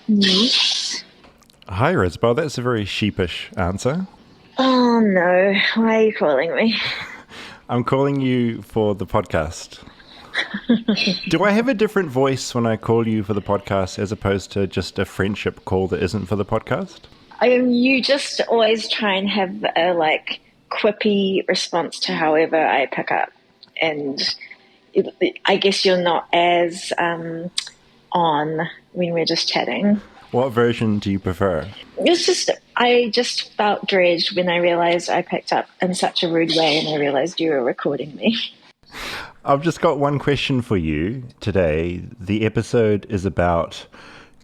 Yes. Hi, Risbel. That's a very sheepish answer. Oh no, why are you calling me? I'm calling you for the podcast. Do I have a different voice when I call you for the podcast as opposed to just a friendship call that isn't for the podcast? You just always try and have a quippy response to however I pick up, and I guess you're not as on when we're just chatting. What version do you prefer? I just felt dread when I realized I picked up in such a rude way, and I realized you were recording me. I've just got one question for you today. The episode is about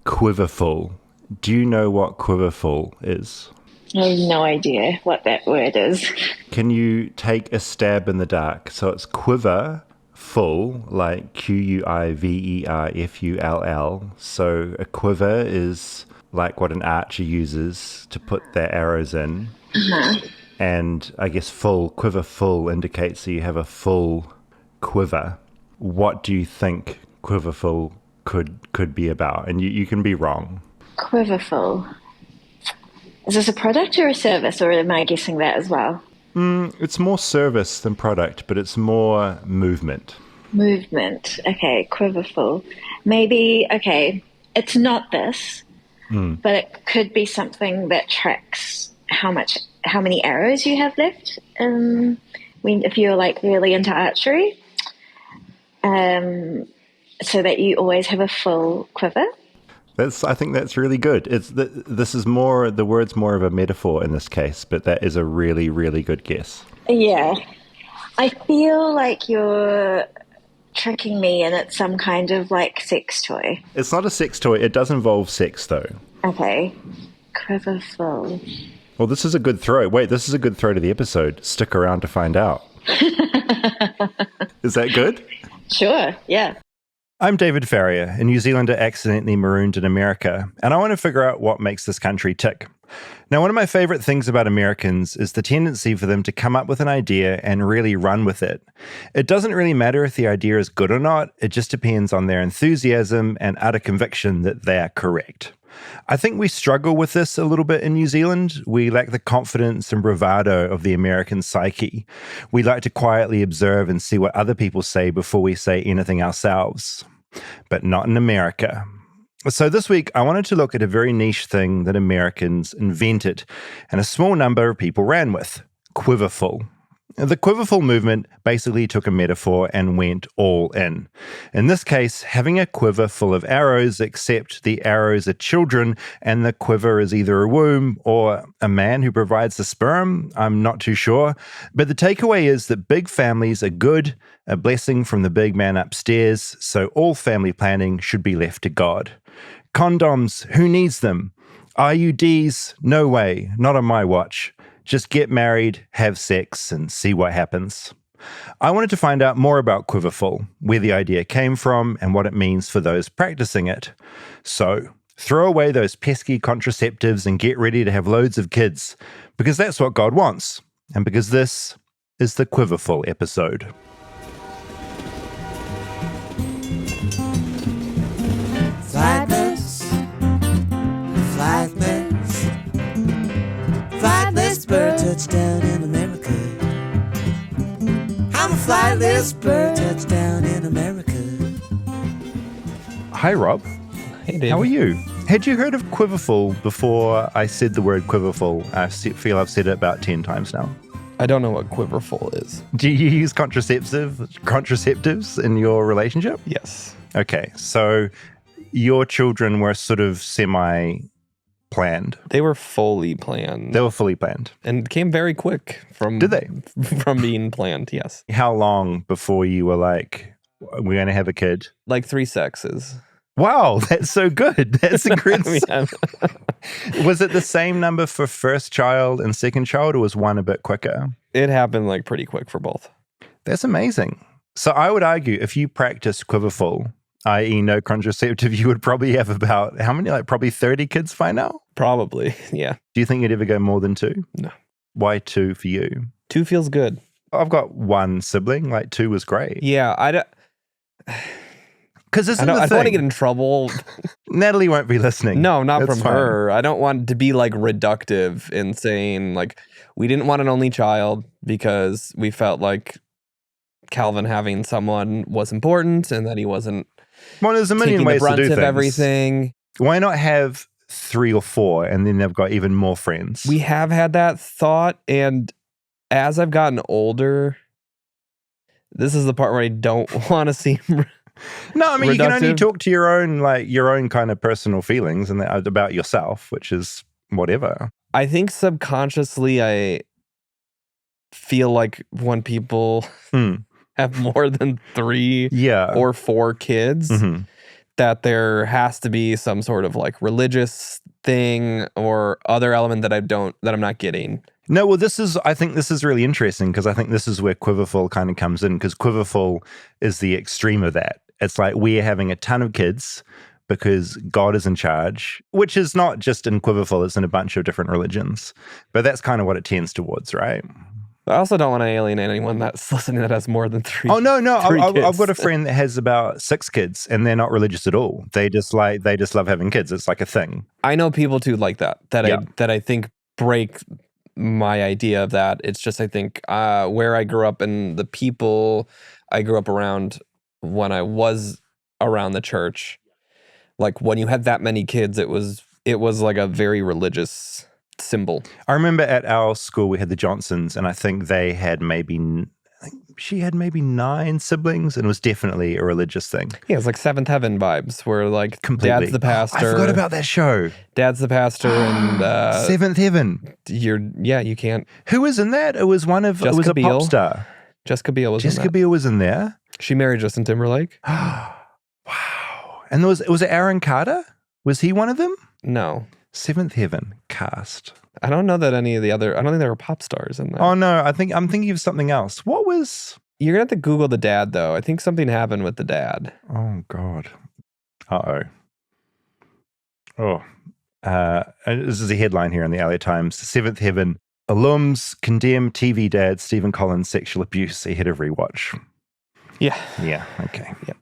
Quiverfull. Do you know what Quiverfull is? I have no idea what that word is. Can you take a stab in the dark? So it's quiver full, like Quiverfull. So a quiver is like what an archer uses to put their arrows in. Uh-huh. And I guess quiver full indicates that you have a full quiver. What do you think Quiverfull could be about? And you can be wrong. Quiverfull. Is this a product or a service, or am I guessing that as well? It's more service than product, but it's more movement. Movement. Okay, quiverful. Maybe, okay, it's not this, but it could be something that tracks how many arrows you have left. If you're really into archery, so that you always have a full quiver. I think that's really good. The word's more of a metaphor in this case, but that is a really, really good guess. Yeah. I feel like you're tricking me and it's some kind of sex toy. It's not a sex toy. It does involve sex, though. Okay. Quiverful. Well, this is a good throw. Wait, this is a good throw to the episode. Stick around to find out. Is that good? Sure, yeah. I'm David Farrier, a New Zealander accidentally marooned in America, and I want to figure out what makes this country tick. Now, one of my favorite things about Americans is the tendency for them to come up with an idea and really run with it. It doesn't really matter if the idea is good or not, it just depends on their enthusiasm and utter conviction that they are correct. I think we struggle with this a little bit in New Zealand. We lack the confidence and bravado of the American psyche. We like to quietly observe and see what other people say before we say anything ourselves. But not in America. So this week, I wanted to look at a very niche thing that Americans invented and a small number of people ran with: Quiverfull. The Quiverfull movement basically took a metaphor and went all in. In this case, having a quiver full of arrows, except the arrows are children and the quiver is either a womb or a man who provides the sperm. I'm not too sure. But the takeaway is that big families are good, a blessing from the big man upstairs, so all family planning should be left to God. Condoms, who needs them? IUDs, no way, not on my watch. Just get married, have sex, and see what happens. I wanted to find out more about Quiverfull, where the idea came from, and what it means for those practicing it. So, throw away those pesky contraceptives and get ready to have loads of kids, because that's what God wants, and because this is the Quiverfull episode. Flightless, flightless, flightless bird, touchdown in America. I'm a flightless bird, touchdown in America. Hi, Rob. Hey, Dave. How are you? Had you heard of Quiverfull before I said the word Quiverfull? I feel I've said it about 10 times now. I don't know what Quiverfull is. Do you use contraceptives in your relationship? Yes. Okay, so your children were sort of semi-planned. They were fully planned. They were fully planned. And came very quick from... Did they? From being planned, yes. How long before you were like, we're going to have a kid? Like 3 sexes. Wow, that's so good. That's incredible. Yeah. Was it the same number for first child and second child, or was one a bit quicker? It happened like pretty quick for both. That's amazing. So I would argue if you practice Quiverfull, i.e. no contraceptive, you would probably have about, how many, probably 30 kids by now? Probably, yeah. Do you think you'd ever go more than 2? No. Why 2 for you? 2 feels good. I've got one sibling, 2 was great. Yeah, Because this is I the don't want to thing. get in trouble. Natalie won't be listening. No, not It's from fine. her. I don't want to be like reductive in saying like we didn't want an only child because we felt like Calvin having someone was important and that he wasn't Well, there's a million taking the ways to brunt do of things. everything. Why not have 3 or 4 and then they've got even more friends? We have had that thought, and as I've gotten older, this is the part where I don't want to seem No, I mean, you can only reductive. talk to your own kind of personal feelings and about yourself, which is whatever. I think subconsciously I feel like when people have more than 3 Yeah. or 4 kids, Mhm. that there has to be some sort of like religious thing or other element that I'm not getting. No, well, I think this is really interesting because I think this is where Quiverfull kind of comes in, because Quiverfull is the extreme of that. It's like we're having a ton of kids because God is in charge, which is not just in Quiverfull, it's in a bunch of different religions. But that's kind of what it tends towards, right? I also don't want to alienate anyone that's listening that has more than 3. Oh, no. three I've kids. got a friend that has about 6 kids and they're not religious at all. They just love having kids. It's like a thing. I know people too like that Yeah. I think break my idea of that. It's just I think where I grew up and the people I grew up around when I was around the church, like when you had that many kids, it was like a very religious symbol. I remember at our school we had the Johnsons, and I think they had she had maybe 9 siblings, and it was definitely a religious thing. Yeah, it's like Seventh Heaven vibes, where like Completely. Dad's the pastor. I forgot about that show. Dad's the pastor, and Seventh Heaven. you can't. Who was in that? It was it was Jessica a Biel. pop star. Jessica Biel was in Jessica that. Biel was in there. She married Justin Timberlake. Wow. And was it Aaron Carter? Was he one of them? No, Seventh Heaven cast. I don't know that any of the other. I don't think there were pop stars in that. Oh no, I'm thinking of something else. What was? You're gonna have to Google the dad though. I think something happened with the dad. Oh God. Oh. This is a headline here in the LA Times. Seventh Heaven alums condemn TV dad Stephen Collins' sexual abuse ahead of rewatch. Yeah. Yeah. Okay. Yeah.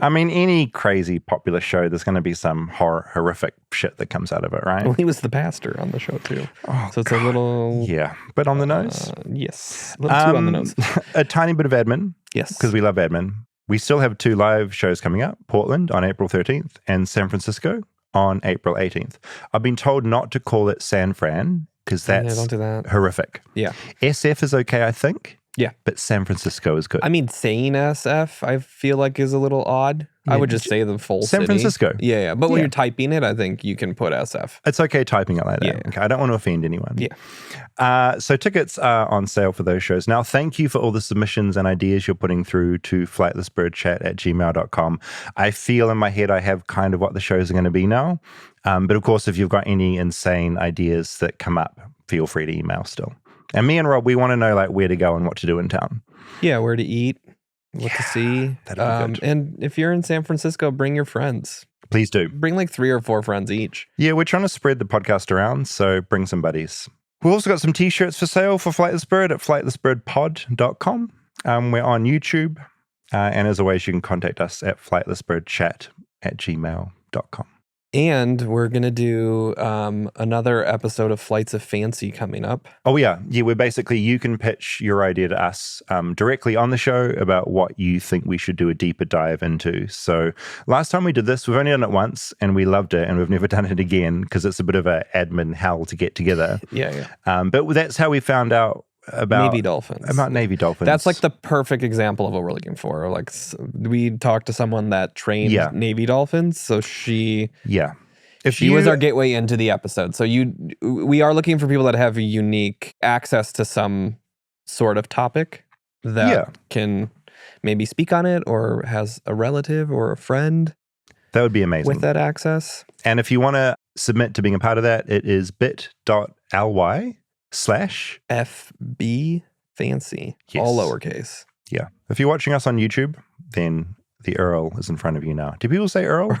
I mean, any crazy popular show, there's going to be some horrific shit that comes out of it, right? Well, he was the pastor on the show too. Oh, So it's a little. yeah, but on the nose. Yes. A little too on the nose. A tiny bit of admin, Yes. because we love admin. We still have 2 live shows coming up: Portland on April 13th and San Francisco on April 18th. I've been told not to call it San Fran because that's don't do that. horrific. Yeah. SF is okay, I think. Yeah. But San Francisco is good. I mean, saying SF, I feel like is a little odd. I would just say the full San city. Francisco. Yeah. But when Yeah. you're typing it, I think you can put SF. It's okay typing it like that. Yeah. Okay, I don't want to offend anyone. Yeah. So tickets are on sale for those shows. Now, thank you for all the submissions and ideas you're putting through to flightlessbirdchat@gmail.com. I feel in my head I have kind of what the shows are going to be now. But of course, if you've got any insane ideas that come up, feel free to email still. And me and Rob, we want to know like where to go and what to do in town. Yeah. Where to eat, what to see. that'd be good. And if you're in San Francisco, bring your friends. Please do. Bring like 3 or 4 friends each. Yeah, we're trying to spread the podcast around, so bring some buddies. We've also got some t-shirts for sale for Flightless Bird at flightlessbirdpod.com. We're on YouTube. And as always, you can contact us at flightlessbirdchat@gmail.com. And we're going to do another episode of Flights of Fancy coming up. Oh, yeah. Yeah, we're basically, you can pitch your idea to us directly on the show about what you think we should do a deeper dive into. So last time we did this, we've only done it once and we loved it and we've never done it again because it's a bit of an admin hell to get together. Yeah. But that's how we found out about Navy dolphins. About Navy dolphins. That's like the perfect example of what we're looking for. Like we talked to someone that trained Navy dolphins, so she was our gateway into the episode. So we are looking for people that have unique access to some sort of topic that can maybe speak on it or has a relative or a friend. That would be amazing. With that access. And if you want to submit to being a part of that, it is bit.ly/FB Fancy. All lowercase. Yeah. If you're watching us on YouTube, then the URL is in front of you now. Do people say URL?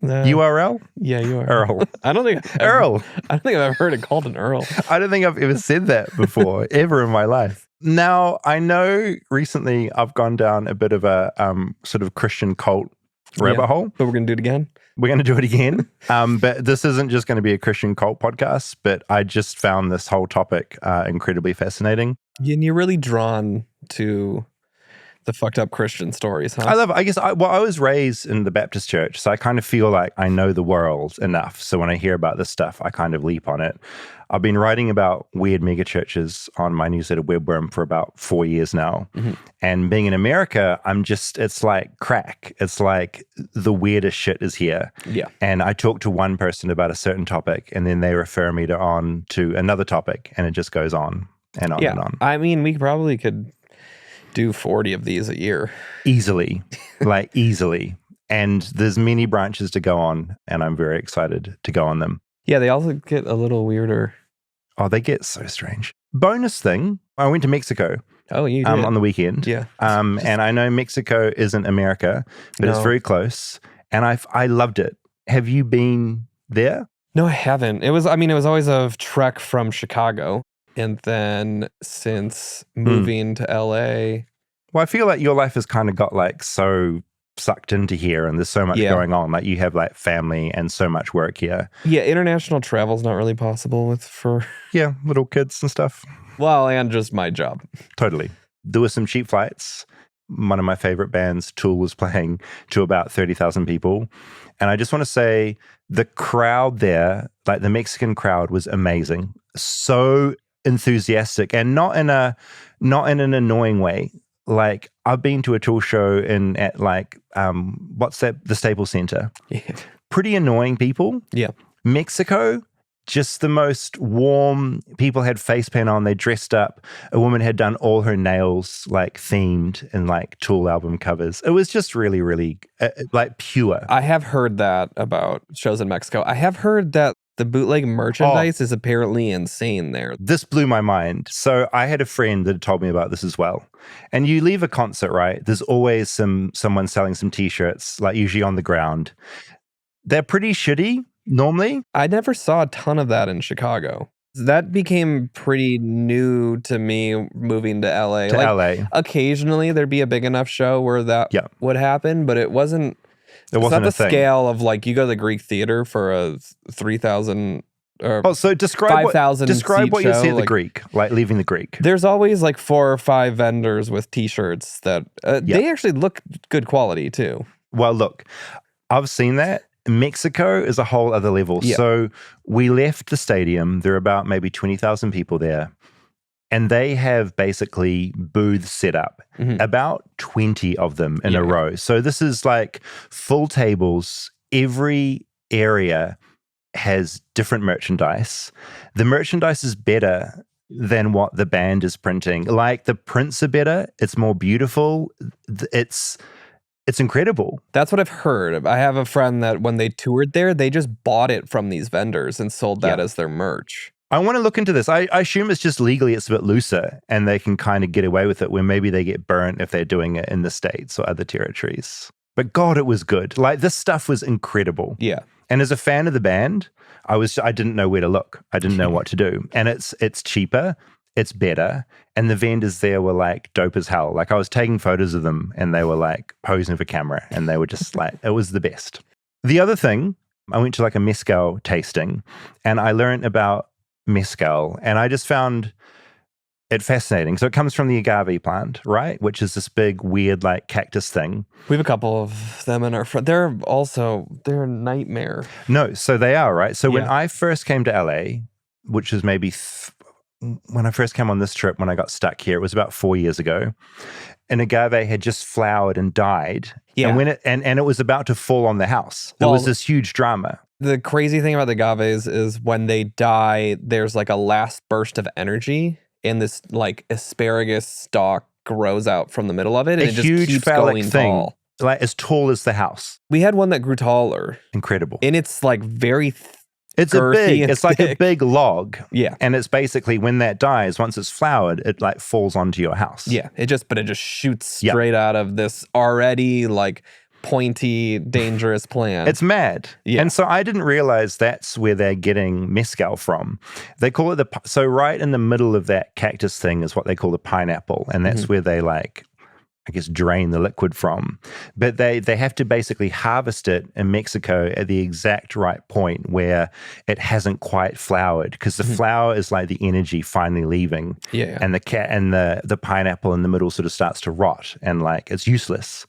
URL? Yeah, you are. URL. I don't think URL. I don't think I've ever heard it called an URL. I don't think I've ever said that before, ever in my life. Now, I know recently I've gone down a bit of a sort of Christian cult rabbit hole. But we're going to do it again. We're going to do it again. But this isn't just going to be a Christian cult podcast, but I just found this whole topic incredibly fascinating. Yeah, and you're really drawn to the fucked up Christian stories, huh? I was raised in the Baptist church, so I kind of feel like I know the world enough. So when I hear about this stuff, I kind of leap on it. I've been writing about weird megachurches on my newsletter Webworm for about 4 years now. Mm-hmm. And being in America, it's like crack. It's like the weirdest shit is here. Yeah. And I talk to one person about a certain topic, and then they refer me on to another topic, and it just goes on and on and on. I mean, we probably could do 40 of these a year. Easily. Easily. And there's many branches to go on, and I'm very excited to go on them. Yeah, they also get a little weirder. Oh, they get so strange. Bonus thing, I went to Mexico. Oh, you did? On the weekend. Yeah. And I know Mexico isn't America, but it's very close. And I loved it. Have you been there? No, I haven't. It was always a trek from Chicago. And then since moving to LA. Well, I feel like your life has kind of got so sucked into here, and there's so much going on. Like you have family and so much work here. Yeah, international travel is not really possible for little kids and stuff. Well, and just my job. Totally. There were some cheap flights. One of my favorite bands, Tool, was playing to about 30,000 people. And I just want to say the crowd there, the Mexican crowd, was amazing. So enthusiastic, and not in an annoying way. I've been to a Tool show at what's that? The Staples Center. Yeah. Pretty annoying people. Yeah. Mexico, just the most warm. People had face paint on. They dressed up. A woman had done all her nails themed in Tool album covers. It was just really, really pure. I have heard that about shows in Mexico. I have heard that the bootleg merchandise is apparently insane there. This blew my mind. So I had a friend that had told me about this as well. And you leave a concert, right? There's always someone selling some t-shirts, usually on the ground. They're pretty shitty normally. I never saw a ton of that in Chicago. That became pretty new to me moving to LA. LA. Occasionally there'd be a big enough show where that would happen, but it wasn't. It's not the scale of you go to the Greek theater for a 3,000 or so describe 5,000 describe what you show. see at the Greek, leaving the Greek. There's always 4 or 5 vendors with t-shirts that they actually look good quality too. Well, look, I've seen that. Mexico is a whole other level. Yeah. So we left the stadium. There are about maybe 20,000 people there. And they have basically booths set up, about 20 of them in a row. So this is full tables. Every area has different merchandise. The merchandise is better than what the band is printing. The prints are better. It's more beautiful. It's incredible. That's what I've heard. I have a friend that when they toured there, they just bought it from these vendors and sold that as their merch. I want to look into this. I assume it's just legally it's a bit looser and they can kind of get away with it where maybe they get burnt if they're doing it in the States or other territories. But God, it was good. This stuff was incredible. Yeah. And as a fan of the band, I didn't know where to look. I didn't know what to do. And it's cheaper, it's better. And the vendors there were dope as hell. I was taking photos of them and they were posing for camera and they were just it was the best. The other thing, I went to a mezcal tasting and I learned about mezcal, and I just found it fascinating. So it comes from the agave plant, right? Which is this big, weird, cactus thing. We have a couple of them in our front. They're a nightmare. No, so they are, right? So when I first came to LA, which was maybe when I first came on this trip, when I got stuck here, it was about 4 years ago. An agave had just flowered and died. Yeah. And when it was about to fall on the house. There was this huge drama. The crazy thing about the agaves is when they die, there's a last burst of energy, and this asparagus stalk grows out from the middle of it, and it just keeps going tall. As tall as the house. We had one that grew taller. Incredible. And it's very it's a big log. Yeah. And it's basically when that dies, once it's flowered, it falls onto your house. Yeah. It just shoots straight out of this already pointy, dangerous plant. It's mad. Yeah. And so I didn't realize that's where they're getting mezcal from. They call it so right in the middle of that cactus thing is what they call the pineapple. And that's where they I guess, drain the liquid from. But they have to basically harvest it in Mexico at the exact right point where it hasn't quite flowered, because the flower is like the energy finally leaving. Yeah. And the pineapple in the middle sort of starts to rot and like it's useless.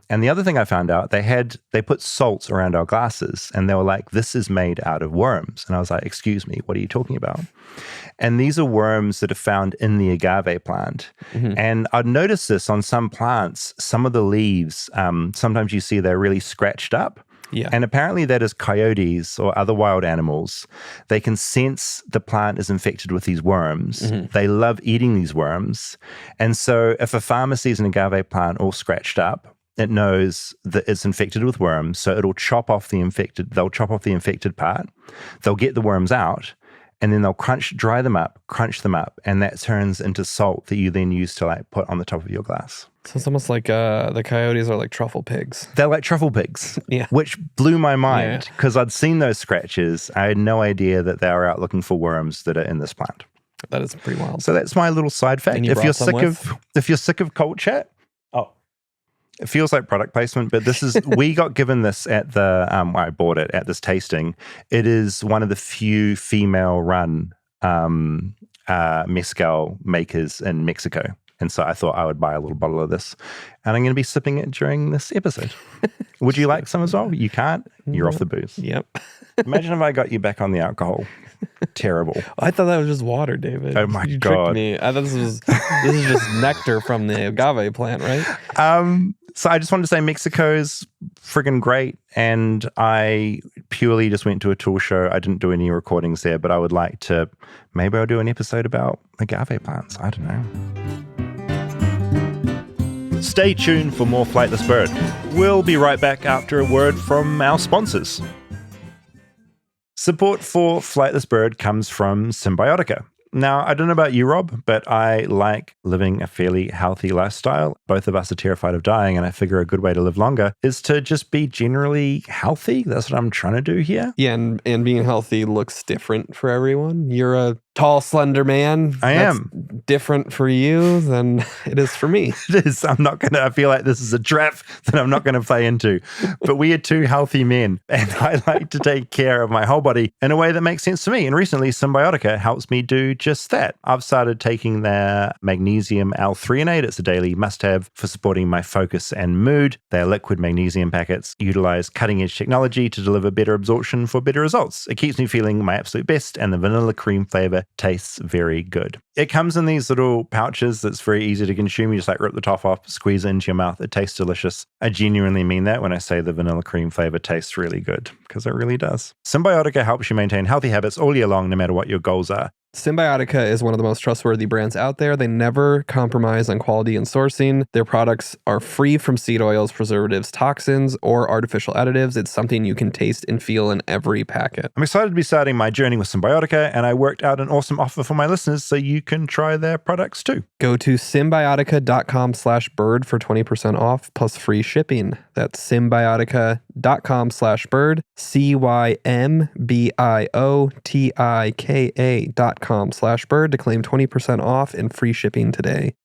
And the other thing I found out, they put salt around our glasses, and they were like, this is made out of worms. And I was like, excuse me, what are you talking about? And these are worms that are found in the agave plant. And I'd noticed this on some plants, some of the leaves, sometimes you see they're really scratched up. Yeah. And apparently that is coyotes or other wild animals. They can sense the plant is infected with these worms. They love eating these worms. And so if a farmer sees an agave plant all scratched up, it knows that it's infected with worms, so it'll chop off the infected part. They'll get the worms out, and then they'll dry them up, crunch them up, and that turns into salt that you then use to like put on the top of your glass. So it's almost like the coyotes are like truffle pigs. They're like truffle pigs, yeah. Which blew my mind because I'd seen those scratches. I had no idea that they were out looking for worms that are in this plant. That is pretty wild. So that's my little side fact. If you're sick of cult chat, it feels like product placement, but this is, we got given this at the, I bought it at this tasting. It is one of the few female-run mezcal makers in Mexico. And so I thought I would buy a little bottle of this. And I'm going to be sipping it during this episode. Would you like some as well? You can't. You're off the booze. Yep. Imagine if I got you back on the alcohol. Terrible. I thought that was just water, David. Oh my you God. Tricked me. I thought this is just nectar from the agave plant, right? So I just wanted to say Mexico's friggin' great, and I purely just went to a tool show. I didn't do any recordings there, but I would like to, maybe I'll do an episode about agave plants. I don't know. Stay tuned for more Flightless Bird. We'll be right back after a word from our sponsors. Support for Flightless Bird comes from Symbiotica. Now, I don't know about you, Rob, but I like living a fairly healthy lifestyle. Both of us are terrified of dying, and I figure a good way to live longer is to just be generally healthy. That's what I'm trying to do here. Yeah, and being healthy looks different for everyone. You're a tall, slender man. I am. Different for you than it is for me. It is. I feel like this is a trap that I'm not going to play into. But we are two healthy men, and I like to take care of my whole body in a way that makes sense to me. And recently, Symbiotica helps me do just that. I've started taking their magnesium L-threonate. It's a daily must-have for supporting my focus and mood. Their liquid magnesium packets utilize cutting-edge technology to deliver better absorption for better results. It keeps me feeling my absolute best, and the vanilla cream flavor tastes very good. It comes in these little pouches that's very easy to consume. You just like rip the top off, squeeze it into your mouth. It tastes delicious. I genuinely mean that when I say the vanilla cream flavor tastes really good, because it really does. Symbiotica helps you maintain healthy habits all year long, no matter what your goals are. Symbiotica is one of the most trustworthy brands out there. They never compromise on quality and sourcing. Their products are free from seed oils, preservatives, toxins, or artificial additives. It's something you can taste and feel in every packet. I'm excited to be starting my journey with Symbiotica, and I worked out an awesome offer for my listeners so you can try their products too. Go to symbiotica.com/bird for 20% off plus free shipping. That's symbiotica.com/bird, symbiotika.com/bird to claim 20% off and free shipping today.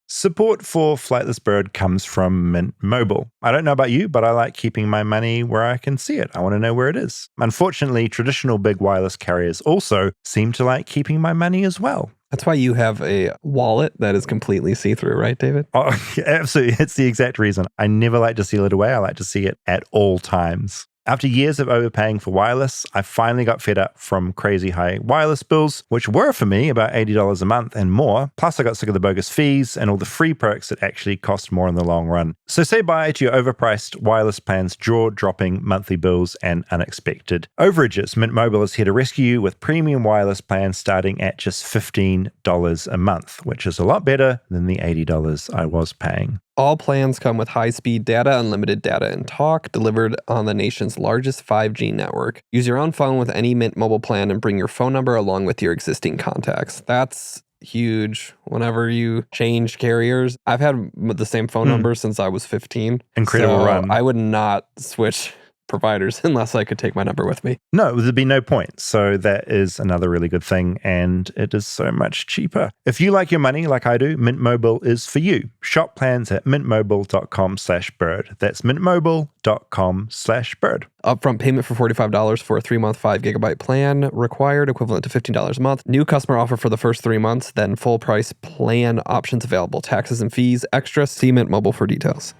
Support for Flightless Bird comes from Mint Mobile. I don't know about you, but I like keeping my money where I can see it. I want to know where it is. Unfortunately, traditional big wireless carriers also seem to like keeping my money as well. That's why you have a wallet that is completely see-through, right, David? Oh, absolutely. It's the exact reason. I never like to seal it away. I like to see it at all times. After years of overpaying for wireless, I finally got fed up from crazy high wireless bills, which were for me about $80 a month and more. Plus, I got sick of the bogus fees and all the free perks that actually cost more in the long run. So say bye to your overpriced wireless plans, jaw-dropping monthly bills, and unexpected overages. Mint Mobile is here to rescue you with premium wireless plans starting at just $15 a month, which is a lot better than the $80 I was paying. All plans come with high-speed data, unlimited data and talk, delivered on the nation's largest 5G network. Use your own phone with any Mint Mobile plan and bring your phone number along with your existing contacts. That's huge whenever you change carriers. I've had the same phone number since I was 15. Incredible run. I would not switch providers unless I could take my number with me. No, there'd be no point. So that is another really good thing, and it is so much cheaper. If you like your money like I do, Mint Mobile is for you. Shop plans at mintmobile.com/bird. That's mintmobile.com/bird. Upfront payment for $45 for a 3-month 5 gigabyte plan required, equivalent to $15 a month. New customer offer for the first 3 months, then full price plan options available. Taxes and fees extra. See Mint Mobile for details.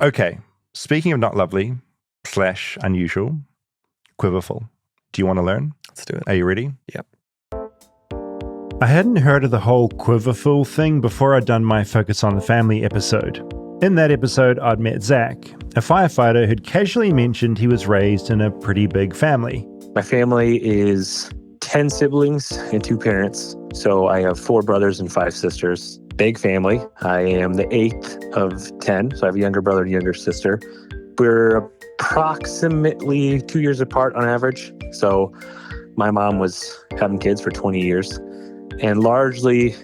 Okay, speaking of not lovely / unusual, Quiverfull. Do you want to learn? Let's do it. Are you ready? Yep. I hadn't heard of the whole Quiverfull thing before I'd done my Focus on the Family episode. In that episode, I'd met Zach, a firefighter who'd casually mentioned he was raised in a pretty big family. My family is 10 siblings and 2 parents. So I have 4 brothers and 5 sisters. Big family. I am the 8th of 10. So I have a younger brother and a younger sister. We're approximately 2 years apart on average. So my mom was having kids for 20 years. And largely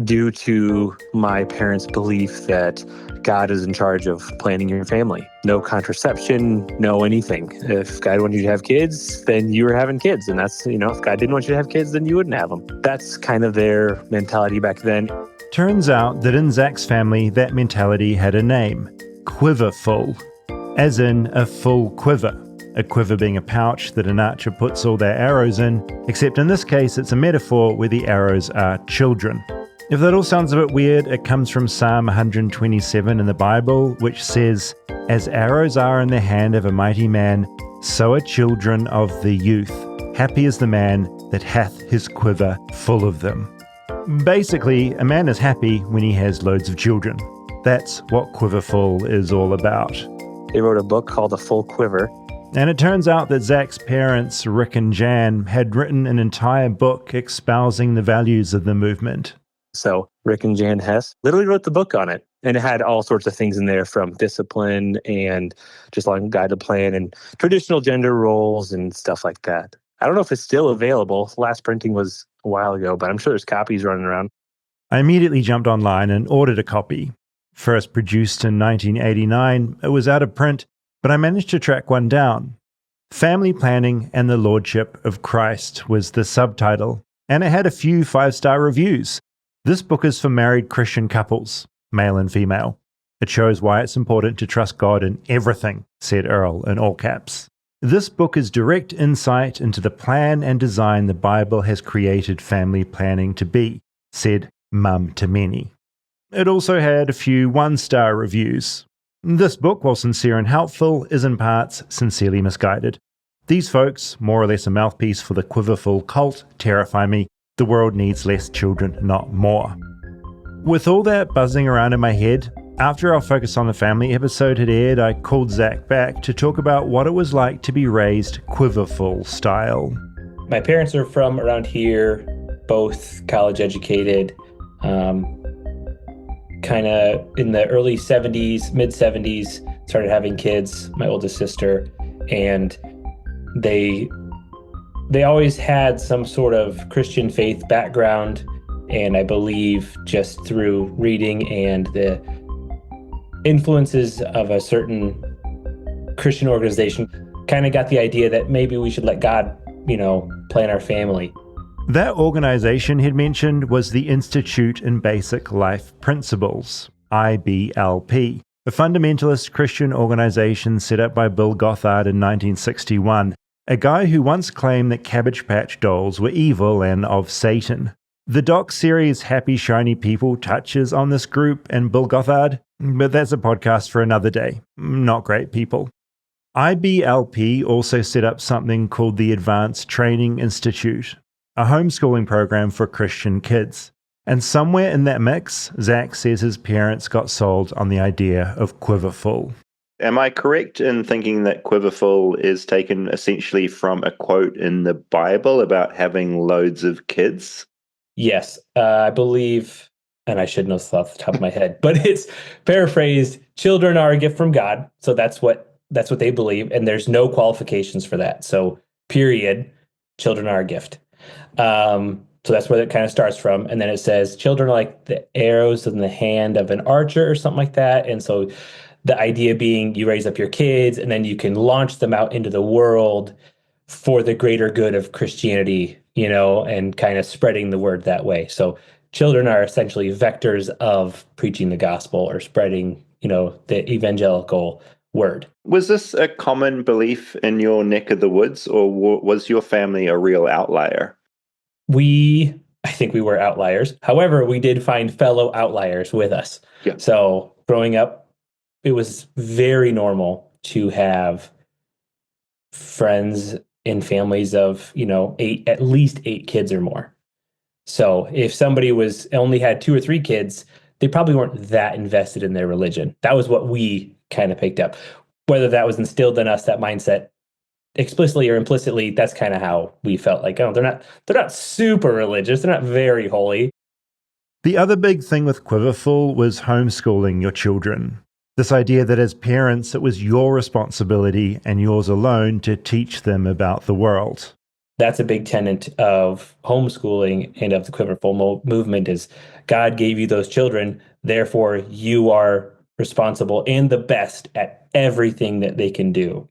due to my parents' belief that God is in charge of planning your family. No contraception, no anything. If God wanted you to have kids, then you were having kids. And that's, if God didn't want you to have kids, then you wouldn't have them. That's kind of their mentality back then. Turns out that in Zach's family, that mentality had a name, Quiverfull, as in a full quiver. A quiver being a pouch that an archer puts all their arrows in, except in this case it's a metaphor where the arrows are children. If that all sounds a bit weird, it comes from Psalm 127 in the Bible, which says, "As arrows are in the hand of a mighty man, so are children of the youth. Happy is the man that hath his quiver full of them." Basically, a man is happy when he has loads of children. That's what Quiverfull is all about. They wrote a book called A Full Quiver. And it turns out that Zach's parents, Rick and Jan, had written an entire book espousing the values of the movement. So Rick and Jan Hess literally wrote the book on it. And it had all sorts of things in there from discipline and just like guided plan and traditional gender roles and stuff like that. I don't know if it's still available. Last printing was a while ago, but I'm sure there's copies running around. I immediately jumped online and ordered a copy. First produced in 1989, it was out of print, but I managed to track one down. Family Planning and the Lordship of Christ was the subtitle, and it had a few 5-star reviews. This book is for married Christian couples, male and female. It shows why it's important to trust God in everything, said Earl in all caps. This book is direct insight into the plan and design the Bible has created family planning to be, said Mum to Many. It also had a few 1-star reviews. This book, while sincere and helpful, is in parts sincerely misguided. These folks, more or less a mouthpiece for the Quiverfull cult, terrify me. The world needs less children, not more. With all that buzzing around in my head, after our Focus on the Family episode had aired, I called Zach back to talk about what it was like to be raised Quiverfull style. My parents are from around here, both college educated, kind of in the early 70s, mid 70s, started having kids, my oldest sister, and they always had some sort of Christian faith background. And I believe just through reading and the influences of a certain Christian organization, kind of got the idea that maybe we should let God, plan our family. That organization he'd mentioned was the Institute in Basic Life Principles, IBLP, a fundamentalist Christian organization set up by Bill Gothard in 1961, a guy who once claimed that Cabbage Patch dolls were evil and of Satan. The doc series Happy Shiny People touches on this group and Bill Gothard, but that's a podcast for another day. Not great people. IBLP also set up something called the Advanced Training Institute, a homeschooling program for Christian kids. And somewhere in that mix, Zach says his parents got sold on the idea of Quiverfull. Am I correct in thinking that Quiverfull is taken essentially from a quote in the Bible about having loads of kids? Yes, I believe, and I should know this off the top of my head, but it's paraphrased, children are a gift from God. So that's what they believe. And there's no qualifications for that. So period, children are a gift. So that's where it kind of starts from. And then it says children are like the arrows in the hand of an archer or something like that. And so the idea being you raise up your kids and then you can launch them out into the world for the greater good of Christianity, and kind of spreading the word that way. So children are essentially vectors of preaching the gospel or spreading, the evangelical word. Was this a common belief in your neck of the woods, or was your family a real outlier? I think we were outliers. However, we did find fellow outliers with us. Yeah. So growing up, it was very normal to have friends and families of, at least 8 kids or more. So if somebody only had 2 or 3 kids, they probably weren't that invested in their religion. That was what we kind of picked up. Whether that was instilled in us, that mindset, explicitly or implicitly, that's kind of how we felt like, oh, they're not super religious. They're not very holy. The other big thing with Quiverfull was homeschooling your children. This idea that as parents, it was your responsibility and yours alone to teach them about the world. That's a big tenet of homeschooling and of the Quiverfull movement is God gave you those children, therefore you are responsible and the best at everything that they can do.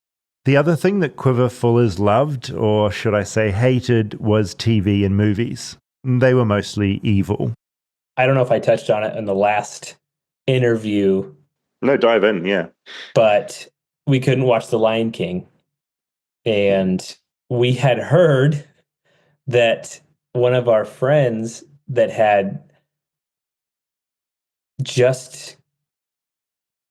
The other thing that Quiverfullers loved, or should I say hated, was TV and movies. They were mostly evil. I don't know if I touched on it in the last interview. No, dive in, yeah. But we couldn't watch The Lion King. And we had heard that one of our friends that had just,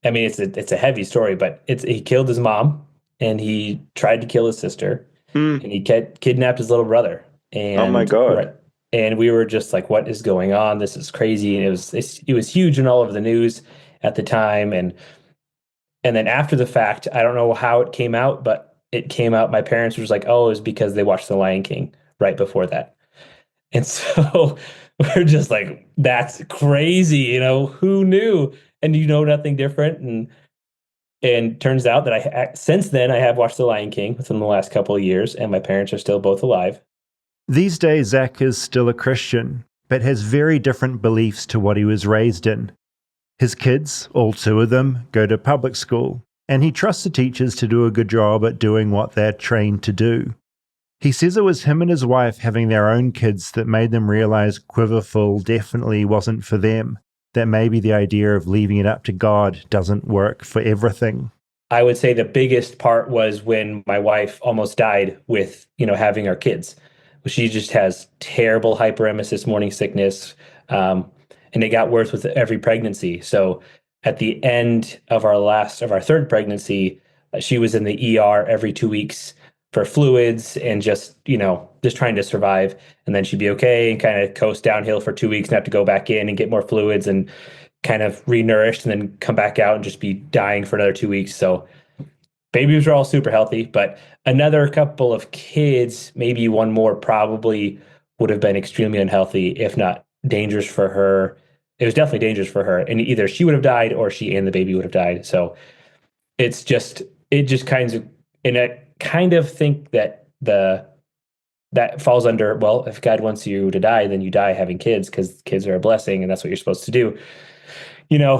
it's a heavy story, but he killed his mom and he tried to kill his sister and he kidnapped his little brother. And, oh my God. And we were just like, what is going on? This is crazy. And it was huge and all over the news at the time. And then after the fact, I don't know how it came out, but it came out. My parents were just like, oh, it was because they watched The Lion King right before that. And so we're just like, that's crazy. Who knew? And nothing different. And turns out that since then I have watched The Lion King within the last couple of years, and my parents are still both alive. These days, Zach is still a Christian, but has very different beliefs to what he was raised in. His kids, all 2 of them, go to public school, and he trusts the teachers to do a good job at doing what they're trained to do. He says it was him and his wife having their own kids that made them realize Quiverfull definitely wasn't for them, that maybe the idea of leaving it up to God doesn't work for everything. I would say the biggest part was when my wife almost died with, having our kids. She just has terrible hyperemesis, morning sickness, and it got worse with every pregnancy. So at the end of our 3rd pregnancy, she was in the ER every 2 weeks for fluids and just trying to survive. And then she'd be okay and kind of coast downhill for 2 weeks and have to go back in and get more fluids and kind of re-nourished and then come back out and just be dying for another 2 weeks. So babies were all super healthy, but another couple of kids, maybe one more, probably would have been extremely unhealthy, if not dangerous for her. It was definitely dangerous for her. And either she would have died or she and the baby would have died. So it just kind of think that that falls under, well, if God wants you to die, then you die having kids because kids are a blessing and that's what you're supposed to do.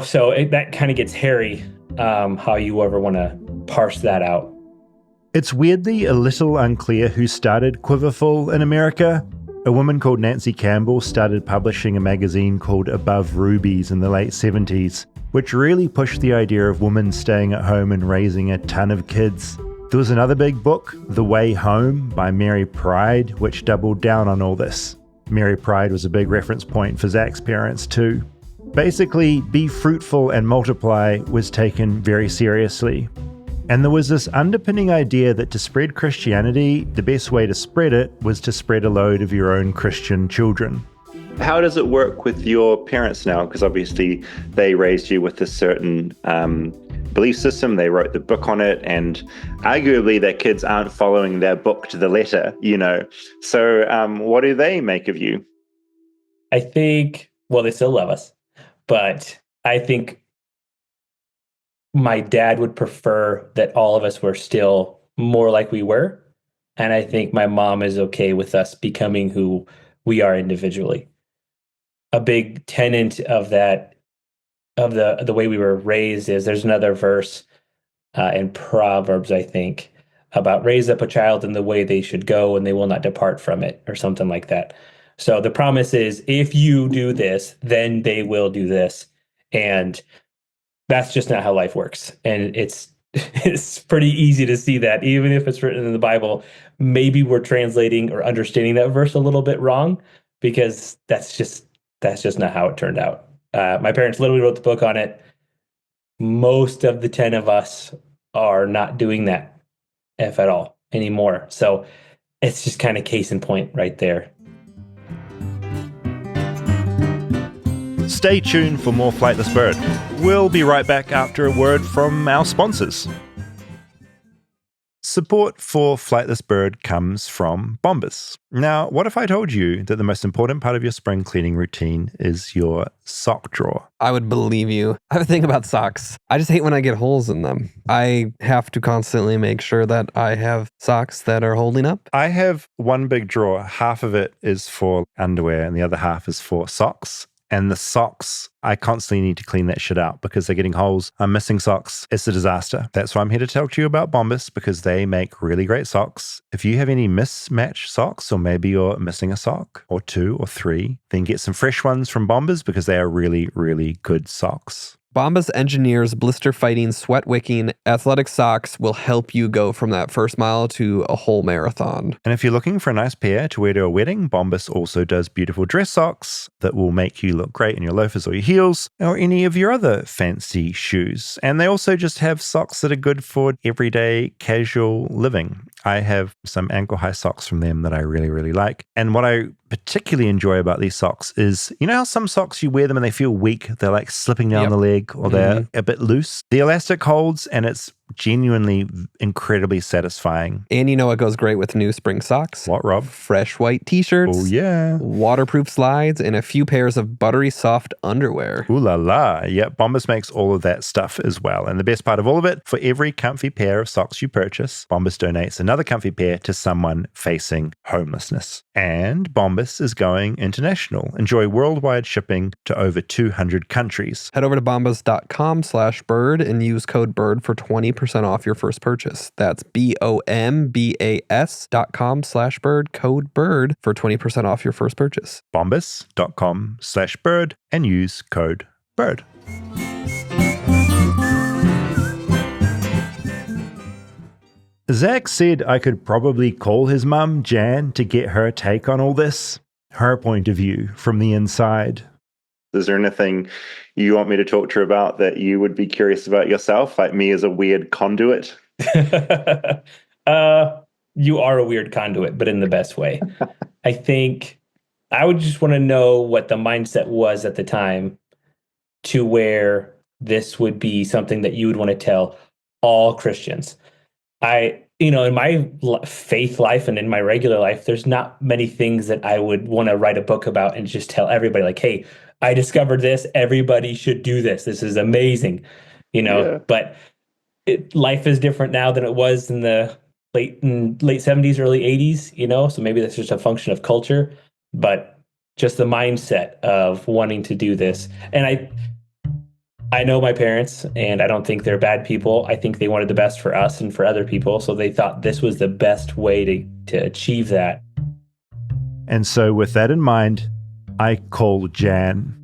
So that kind of gets hairy, how you ever want to parse that out. It's weirdly a little unclear who started Quiverfull in America. A woman called Nancy Campbell started publishing a magazine called Above Rubies in the late 70s, which really pushed the idea of women staying at home and raising a ton of kids. There was another big book, The Way Home, by Mary Pride, which doubled down on all this. Mary Pride was a big reference point for Zach's parents too. Basically, be fruitful and multiply was taken very seriously. And there was this underpinning idea that to spread Christianity, the best way to spread it was to spread a load of your own Christian children. How does it work with your parents now? Because obviously they raised you with a certain belief system. They wrote the book on it, and arguably their kids aren't following their book to the letter, So what do they make of you? I think, well, they still love us, but I think my dad would prefer that all of us were still more like we were. And I think my mom is okay with us becoming who we are individually. A big tenet of that, of the way we were raised, is there's another verse in Proverbs, I think, about raise up a child in the way they should go and they will not depart from it, or something like that. So the promise is, if you do this, then they will do this. And that's just not how life works. And it's pretty easy to see that, even if it's written in the Bible, maybe we're translating or understanding that verse a little bit wrong, because that's just not how it turned out. My parents literally wrote the book on it. Most of the 10 of us are not doing that, if at all, anymore. So it's just kind of case in point right there. Stay tuned for more Flightless Bird. We'll be right back after a word from our sponsors. Support for Flightless Bird comes from Bombas. Now, what if I told you that the most important part of your spring cleaning routine is your sock drawer? I would believe you. I have a thing about socks. I just hate when I get holes in them. I have to constantly make sure that I have socks that are holding up. I have one big drawer. Half of it is for underwear and the other half is for socks. And the socks, I constantly need to clean that shit out because they're getting holes. I'm missing socks. It's a disaster. That's why I'm here to talk to you about Bombas, because they make really great socks. If you have any mismatched socks, or maybe you're missing a sock or 2 or 3, then get some fresh ones from Bombas, because they are really, really good socks. Bombas engineers blister-fighting, sweat-wicking athletic socks will help you go from that first mile to a whole marathon. And if you're looking for a nice pair to wear to a wedding, Bombas also does beautiful dress socks that will make you look great in your loafers or your heels or any of your other fancy shoes. And they also just have socks that are good for everyday casual living. I have some ankle-high socks from them that I really, really like. And what I particularly enjoy about these socks is, you know how some socks you wear them and they feel weak? They're like slipping down the leg, or they're a bit loose. The elastic holds, and it's genuinely incredibly satisfying. And you know what goes great with new spring socks? What, Rob? Fresh white t-shirts. Oh, yeah. Waterproof slides, and a few pairs of buttery soft underwear. Ooh la la. Yep, Bombas makes all of that stuff as well. And the best part of all of it, for every comfy pair of socks you purchase, Bombas donates another comfy pair to someone facing homelessness. And Bombas is going international. Enjoy worldwide shipping to over 200 countries. Head over to bombas.com/bird and use code BIRD for 20% off your first purchase. That's BOMBAS.com/bird, code BIRD for 20% off your first purchase. Bombas.com/bird and use code BIRD. Zach said I could probably call his mum, Jan, to get her take on all this, her point of view from the inside. Is there anything you want me to talk to her about that you would be curious about yourself, like me as a weird conduit? You are a weird conduit, but in the best way. I think I would just want to know what the mindset was at the time to where this would be something that you would want to tell all Christians. In my faith life and in my regular life, there's not many things that I would want to write a book about and just tell everybody, like, hey, I discovered this. Everybody should do this. This is amazing, But life is different now than it was in the late 70s, early 80s, so maybe that's just a function of culture, but just the mindset of wanting to do this. And I know my parents, and I don't think they're bad people. I think they wanted the best for us and for other people, so they thought this was the best way to achieve that. And so with that in mind, I called Jan.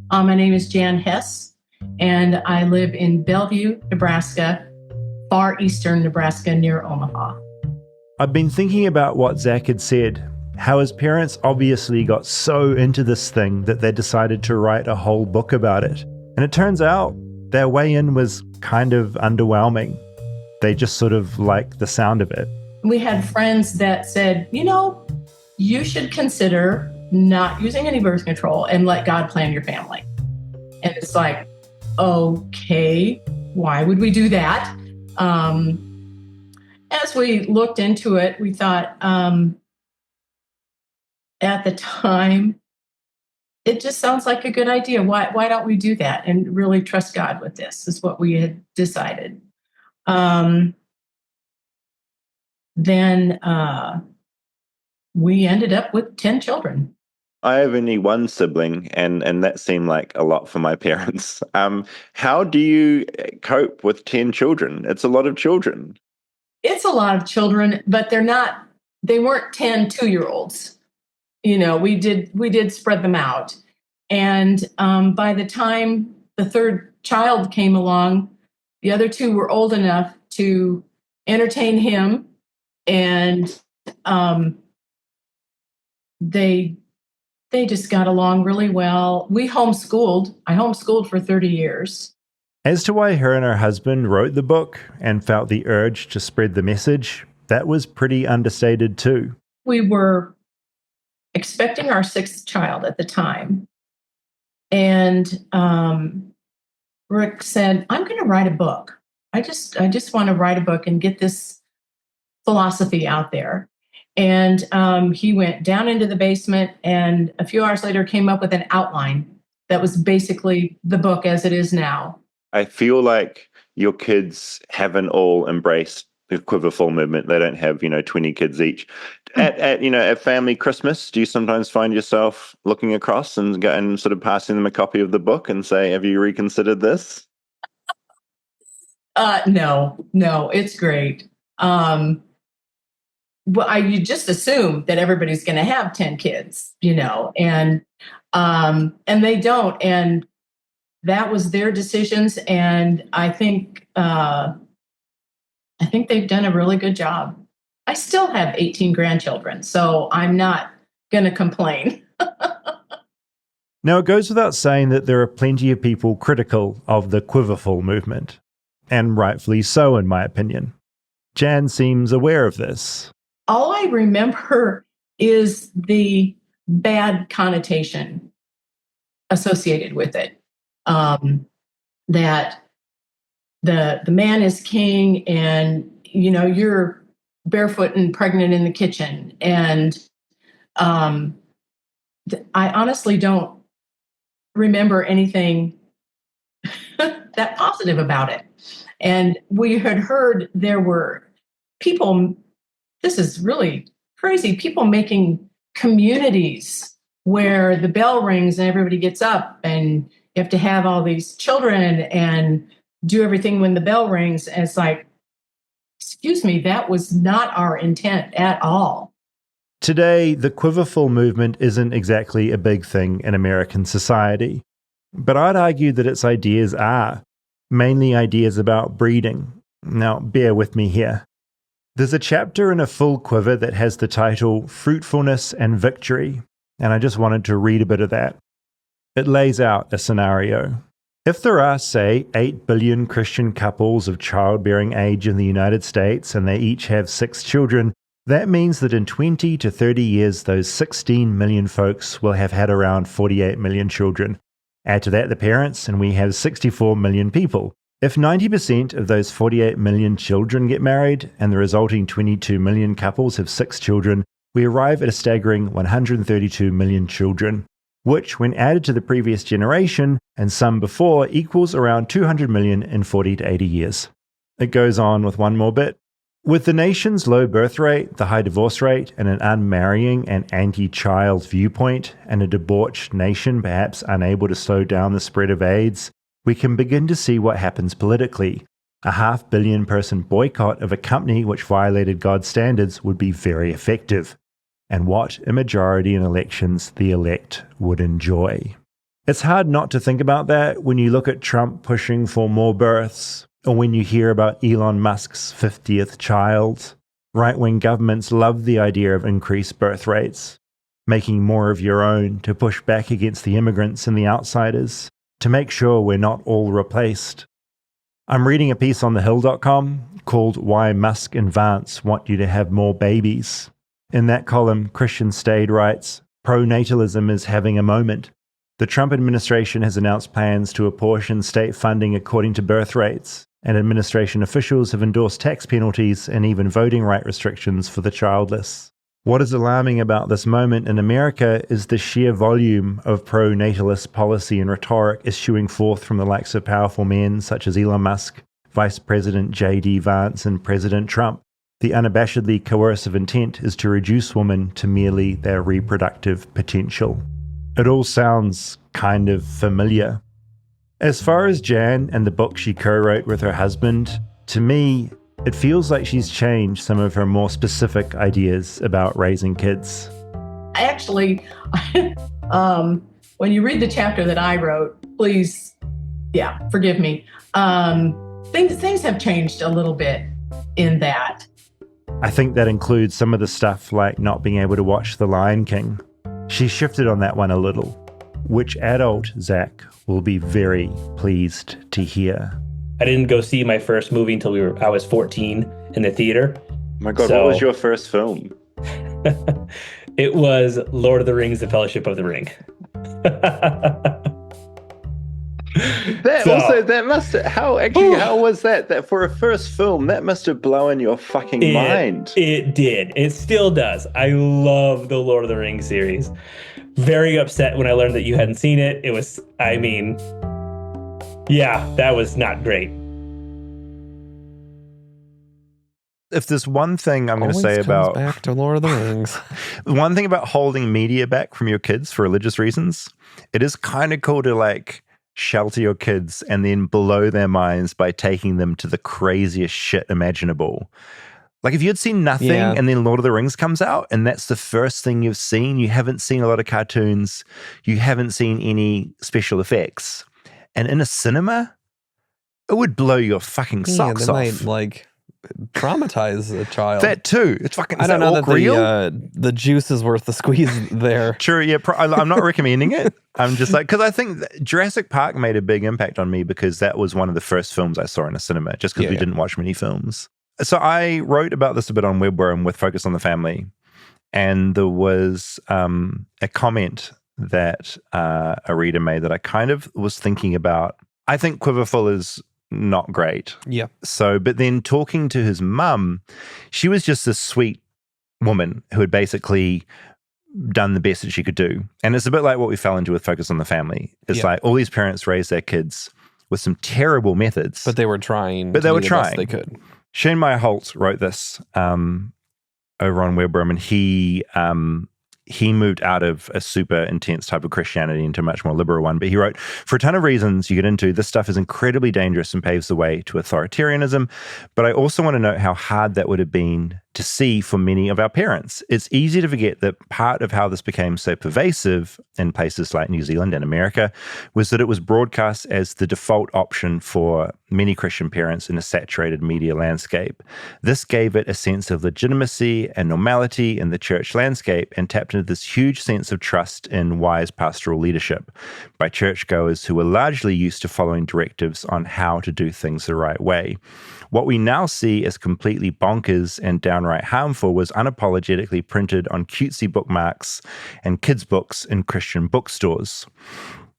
My name is Jan Hess, and I live in Bellevue, Nebraska, far eastern Nebraska near Omaha. I've been thinking about what Zach had said, how his parents obviously got so into this thing that they decided to write a whole book about it. And it turns out their way in was kind of underwhelming. They just sort of liked the sound of it. We had friends that said, you should consider not using any birth control and let God plan your family. And it's like, okay, why would we do that? As we looked into it, we thought at the time, it just sounds like a good idea. Why don't we do that and really trust God with this, is what we had decided. Then we ended up with 10 children. I have only one sibling, and that seemed like a lot for my parents. How do you cope with 10 children? It's a lot of children. It's a lot of children, but they weren't 10 2-year-olds. We did spread them out. And by the time the third child came along, the other two were old enough to entertain him, and they just got along really well. I homeschooled for 30 years. As to why her and her husband wrote the book and felt the urge to spread the message, that was pretty understated too. We were expecting our 6th child at the time. And Rick said, I'm going to write a book. I just want to write a book and get this philosophy out there. And he went down into the basement, and a few hours later came up with an outline that was basically the book as it is now. I feel like your kids haven't all embraced the Quiverfull movement. They don't have, 20 kids each. At family Christmas, do you sometimes find yourself looking across and sort of passing them a copy of the book and say, have you reconsidered this? No, it's great. You just assume that everybody's going to have 10 kids, and they don't. And that was their decisions. And I think they've done a really good job. I still have 18 grandchildren, so I'm not going to complain. Now, it goes without saying that there are plenty of people critical of the Quiverfull movement, and rightfully so, in my opinion. Jan seems aware of this. All I remember is the bad connotation associated with it. That the man is king, and you're barefoot and pregnant in the kitchen, and I honestly don't remember anything that positive about it. And we had heard there were people, this is really crazy, people making communities where the bell rings and everybody gets up, and you have to have all these children and do everything when the bell rings. And it's like, excuse me, that was not our intent at all. Today, the Quiverfull movement isn't exactly a big thing in American society, but I'd argue that its ideas are, mainly ideas about breeding. Now, bear with me here. There's a chapter in a full quiver that has the title Fruitfulness and Victory, and I just wanted to read a bit of that. It lays out a scenario. If there are, say, 8 billion Christian couples of childbearing age in the United States and they each have 6 children, that means that in 20 to 30 years, those 16 million folks will have had around 48 million children. Add to that the parents, and we have 64 million people. If 90% of those 48 million children get married and the resulting 22 million couples have 6 children, we arrive at a staggering 132 million children, which, when added to the previous generation and some before, equals around 200 million in 40 to 80 years. It goes on with one more bit. With the nation's low birth rate, the high divorce rate, and an unmarrying and anti-child viewpoint, and a debauched nation perhaps unable to slow down the spread of AIDS, we can begin to see what happens politically. A 500 million person boycott of a company which violated God's standards would be very effective, and what a majority in elections the elect would enjoy. It's hard not to think about that when you look at Trump pushing for more births, or when you hear about Elon Musk's 50th child. Right-wing governments love the idea of increased birth rates, making more of your own to push back against the immigrants and the outsiders, to make sure we're not all replaced. I'm reading a piece on thehill.com called Why Musk and Vance Want You to Have More Babies. In that column, Christian Stade writes, "Pronatalism is having a moment. The Trump administration has announced plans to apportion state funding according to birth rates, and administration officials have endorsed tax penalties and even voting right restrictions for the childless. What is alarming about this moment in America is the sheer volume of pro-natalist policy and rhetoric issuing forth from the likes of powerful men such as Elon Musk, Vice President J.D. Vance, and President Trump. The unabashedly coercive intent is to reduce women to merely their reproductive potential. It all sounds kind of familiar. As far as Jan and the book she co-wrote with her husband, to me, it feels like she's changed some of her more specific ideas about raising kids. Actually, when you read the chapter that I wrote, please, forgive me. Things have changed a little bit in that. I think that includes some of the stuff like not being able to watch The Lion King. She shifted on that one a little, which adult Zach will be very pleased to hear. I didn't go see my first movie until I was 14 in the theater. My God, what was your first film? It was Lord of the Rings, The Fellowship of the Ring. How was that? That for a first film, that must have blown your fucking mind. It did. It still does. I love the Lord of the Rings series. Very upset when I learned that you hadn't seen it. It was, that was not great. If there's one thing I'm going to say about back to Lord of the Rings, one thing about holding media back from your kids for religious reasons, it is kind of cool to like shelter your kids and then blow their minds by taking them to the craziest shit imaginable. Like if you had seen nothing and then Lord of the Rings comes out and that's the first thing you've seen, you haven't seen a lot of cartoons, you haven't seen any special effects, and in a cinema, it would blow your fucking socks off. Might like traumatize a child. That too. It's fucking. I don't know that the juice is worth the squeeze there. True. Yeah. I'm not recommending it. I'm just like, because I think Jurassic Park made a big impact on me because that was one of the first films I saw in a cinema. Just because we didn't watch many films. So I wrote about this a bit on Webworm with Focus on the Family, and there was a comment that a reader made that I kind of was thinking about. I think Quiverfull is not great. Yeah. So, but then talking to his mum, she was just this sweet woman who had basically done the best that she could do. And it's a bit like what we fell into with Focus on the Family. It's like all these parents raised their kids with some terrible methods. But they were trying. But they were trying. The best they could. Shane Meyer-Holtz wrote this over on Webworm, and he moved out of a super intense type of Christianity into a much more liberal one. But he wrote, for a ton of reasons you get into, this stuff is incredibly dangerous and paves the way to authoritarianism. But I also want to note how hard that would have been to see for many of our parents. It's easy to forget that part of how this became so pervasive in places like New Zealand and America was that it was broadcast as the default option for many Christian parents in a saturated media landscape. This gave it a sense of legitimacy and normality in the church landscape and tapped into this huge sense of trust in wise pastoral leadership by churchgoers who were largely used to following directives on how to do things the right way. What we now see as completely bonkers and downright harmful was unapologetically printed on cutesy bookmarks and kids' books in Christian bookstores,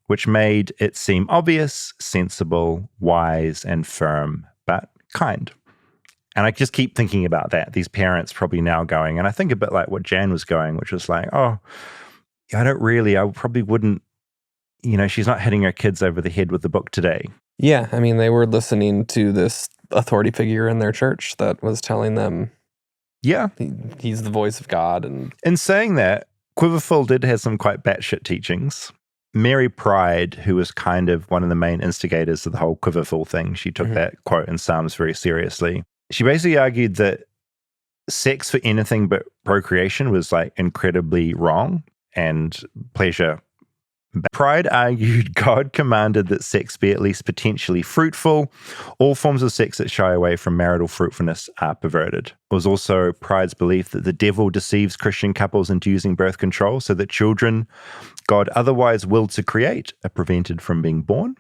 which made it seem obvious, sensible, wise, and firm, but kind. And I just keep thinking about that. These parents probably now going, and I think a bit like what Jan was going, which was like, I probably wouldn't, she's not hitting her kids over the head with the book today. Yeah, I mean, they were listening to this authority figure in their church that was telling them, he's the voice of God. And in saying that, Quiverfull did have some quite batshit teachings. Mary Pride, who was kind of one of the main instigators of the whole Quiverfull thing, she took that quote in Psalms very seriously. She basically argued that sex for anything but procreation was like incredibly wrong and pleasure. Pride argued God commanded that sex be at least potentially fruitful. All forms of sex that shy away from marital fruitfulness are perverted. It was also Pride's belief that the devil deceives Christian couples into using birth control so that children God otherwise willed to create are prevented from being born.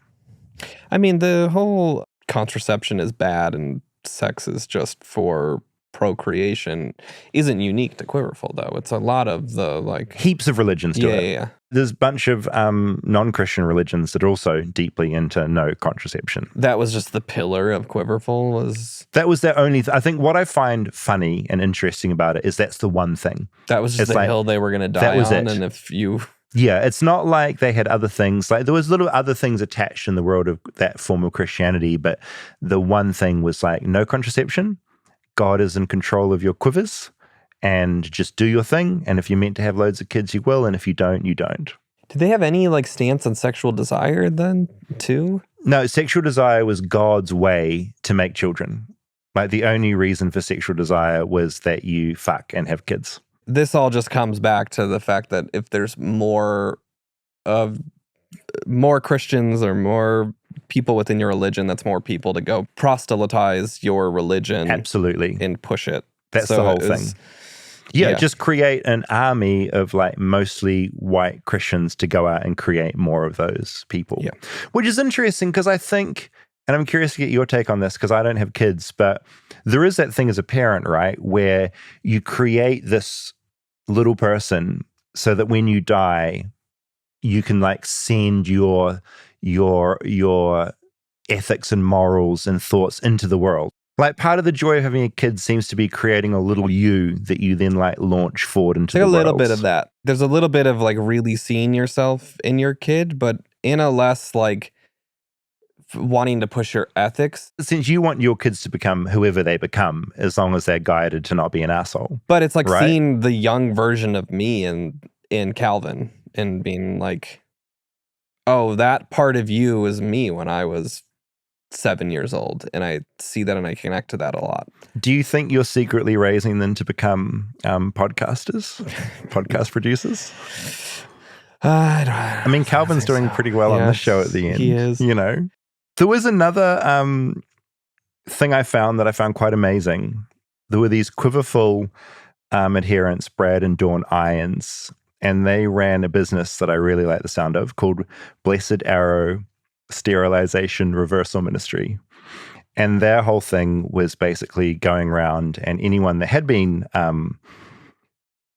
I mean, the whole contraception is bad and sex is just for procreation isn't unique to Quiverfull, though. It's a lot of the heaps of religions do it. Yeah. There's a bunch of non-Christian religions that are also deeply into no contraception. That was just the pillar of Quiverfull. That was their only. I think what I find funny and interesting about it is that's the one thing. That was just the hill they were going to die on, and if you. Yeah, it's not like they had other things. Like there was little other things attached in the world of that form of Christianity, but the one thing was like no contraception. God is in control of your quivers and just do your thing. And if you're meant to have loads of kids, you will. And if you don't, you don't. Did they have any like stance on sexual desire then too? No, sexual desire was God's way to make children. Like the only reason for sexual desire was that you fuck and have kids. This all just comes back to the fact that if there's more Christians or more people within your religion, that's more people to go proselytize your religion. Absolutely. And push it. That's the whole thing. Yeah, just create an army of like mostly white Christians to go out and create more of those people. Yeah. Which is interesting because I think, and I'm curious to get your take on this because I don't have kids, but there is that thing as a parent, right, where you create this little person so that when you die, you can like send your ethics and morals and thoughts into the world. Like part of the joy of having a kid seems to be creating a little you that you then like launch forward into the world. There's a little bit of that. There's a little bit of like really seeing yourself in your kid, but in a less like wanting to push your ethics. Since you want your kids to become whoever they become, as long as they're guided to not be an asshole. But it's like seeing the young version of me in Calvin and being like, oh, that part of you is me when I was 7 years old, and I see that and I connect to that a lot. Do you think you're secretly raising them to become podcasters, podcast producers? I mean, Calvin's doing pretty well on the show at the end. He is. You know, there was another thing I found quite amazing. There were these Quiverfull adherents, Brad and Dawn Irons, and they ran a business that I really like the sound of called Blessed Arrow Sterilization Reversal Ministry. And their whole thing was basically going around and anyone that had been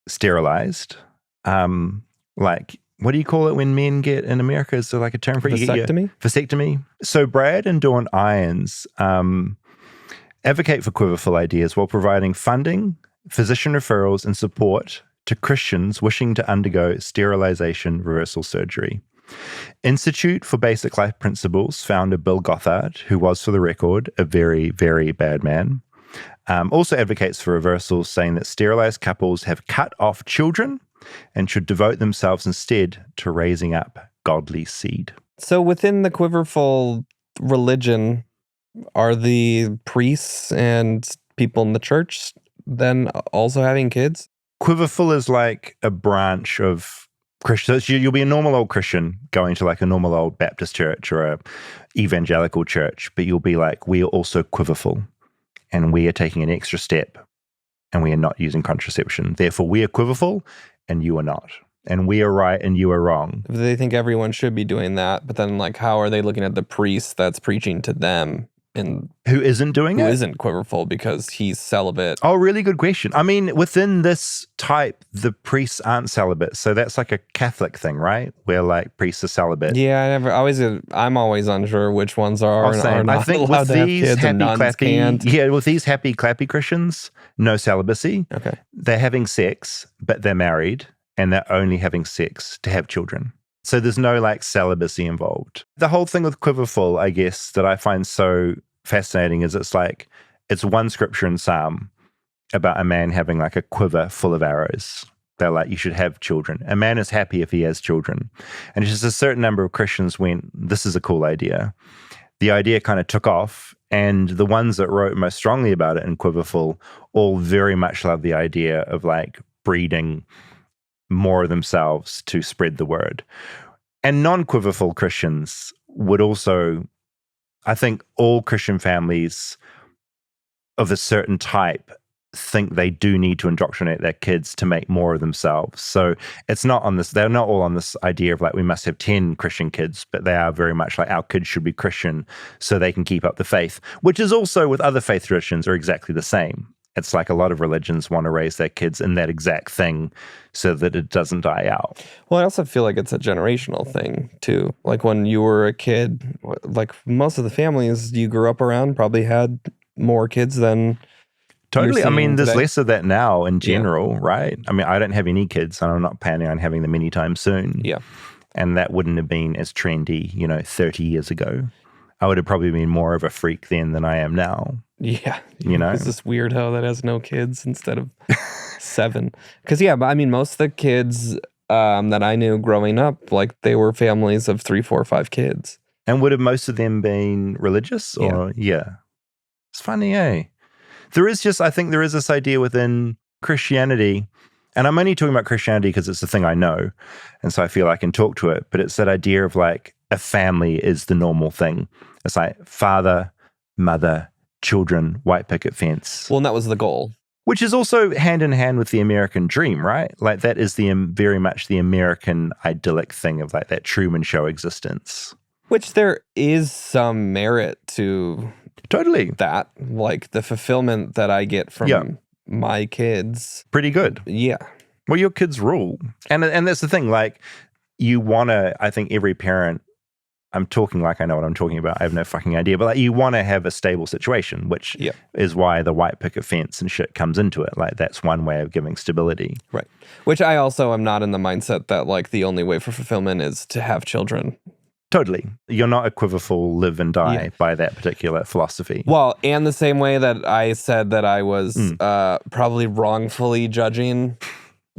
sterilized, like, what do you call it when men get in America? Is there like a term for it? Vasectomy? Vasectomy. So Brad and Dawn Irons advocate for Quiverfull ideas while providing funding, physician referrals, and support to Christians wishing to undergo sterilization reversal surgery. Institute for Basic Life Principles founder Bill Gothard, who was, for the record, a very, very bad man, also advocates for reversals, saying that sterilized couples have cut off children and should devote themselves instead to raising up godly seed. So within the Quiverfull religion, are the priests and people in the church then also having kids? Quiverfull is like a branch of Christians. You'll be a normal old Christian going to like a normal old Baptist church or a evangelical church, but you'll be like, we are also Quiverfull, and we are taking an extra step, and we are not using contraception. Therefore, we are Quiverfull, and you are not. And we are right, and you are wrong. They think everyone should be doing that, but then like, how are they looking at the priest that's preaching to them? And who isn't doing it? Who isn't Quiverfull because he's celibate? Oh, really good question. I mean, within this type, the priests aren't celibate. So that's like a Catholic thing, right? Where like priests are celibate. Yeah, I'm always unsure which ones are and are not. I think with these happy clappy, with these happy clappy Christians, no celibacy. Okay. They're having sex, but they're married, and they're only having sex to have children. So there's no like celibacy involved. The whole thing with Quiverfull, I guess, that I find so fascinating is it's one scripture in Psalm about a man having like a quiver full of arrows. They're like, you should have children. A man is happy if he has children. And it's just a certain number of Christians went, this is a cool idea. The idea kind of took off, and the ones that wrote most strongly about it in Quiverfull all very much love the idea of like breeding more of themselves to spread the word. And non-Quiverfull Christians would also, I think all Christian families of a certain type think they do need to indoctrinate their kids to make more of themselves. So it's not on this, they're not all on this idea of like, we must have 10 Christian kids, but they are very much like, our kids should be Christian so they can keep up the faith, which is also with other faith traditions are exactly the same. It's like a lot of religions want to raise their kids in that exact thing so that it doesn't die out. Well, I also feel like it's a generational thing too. Like when you were a kid, like most of the families you grew up around probably had more kids than totally. I mean, there's less of that now in general, right? I mean, I don't have any kids, and I'm not planning on having them anytime soon. Yeah. And that wouldn't have been as trendy, 30 years ago. I would have probably been more of a freak then than I am now. Yeah. You know? It's this weirdo that has no kids instead of 7. Because, yeah, I mean, most of the kids that I knew growing up, like, they were families of 3, 4, 5 kids. And would have most of them been religious? Or yeah. It's funny, eh? I think there is this idea within Christianity, and I'm only talking about Christianity because it's the thing I know, and so I feel I can talk to it, but it's that idea of like a family is the normal thing. It's like father, mother, children, white picket fence. Well, and that was the goal. Which is also hand in hand with the American dream, right? Like that is very much the American idyllic thing of like that Truman Show existence. Which there is some merit to totally that. Like the fulfillment that I get from my kids. Pretty good. Yeah. Well, your kids rule. And that's the thing, like you want to, I think every parent, I'm talking like I know what I'm talking about. I have no fucking idea. But like you want to have a stable situation, which is why the white picket fence and shit comes into it. Like that's one way of giving stability. Right. Which I also am not in the mindset that like the only way for fulfillment is to have children. Totally. You're not a Quiverfull live and die by that particular philosophy. Well, and the same way that I said that I was probably wrongfully judging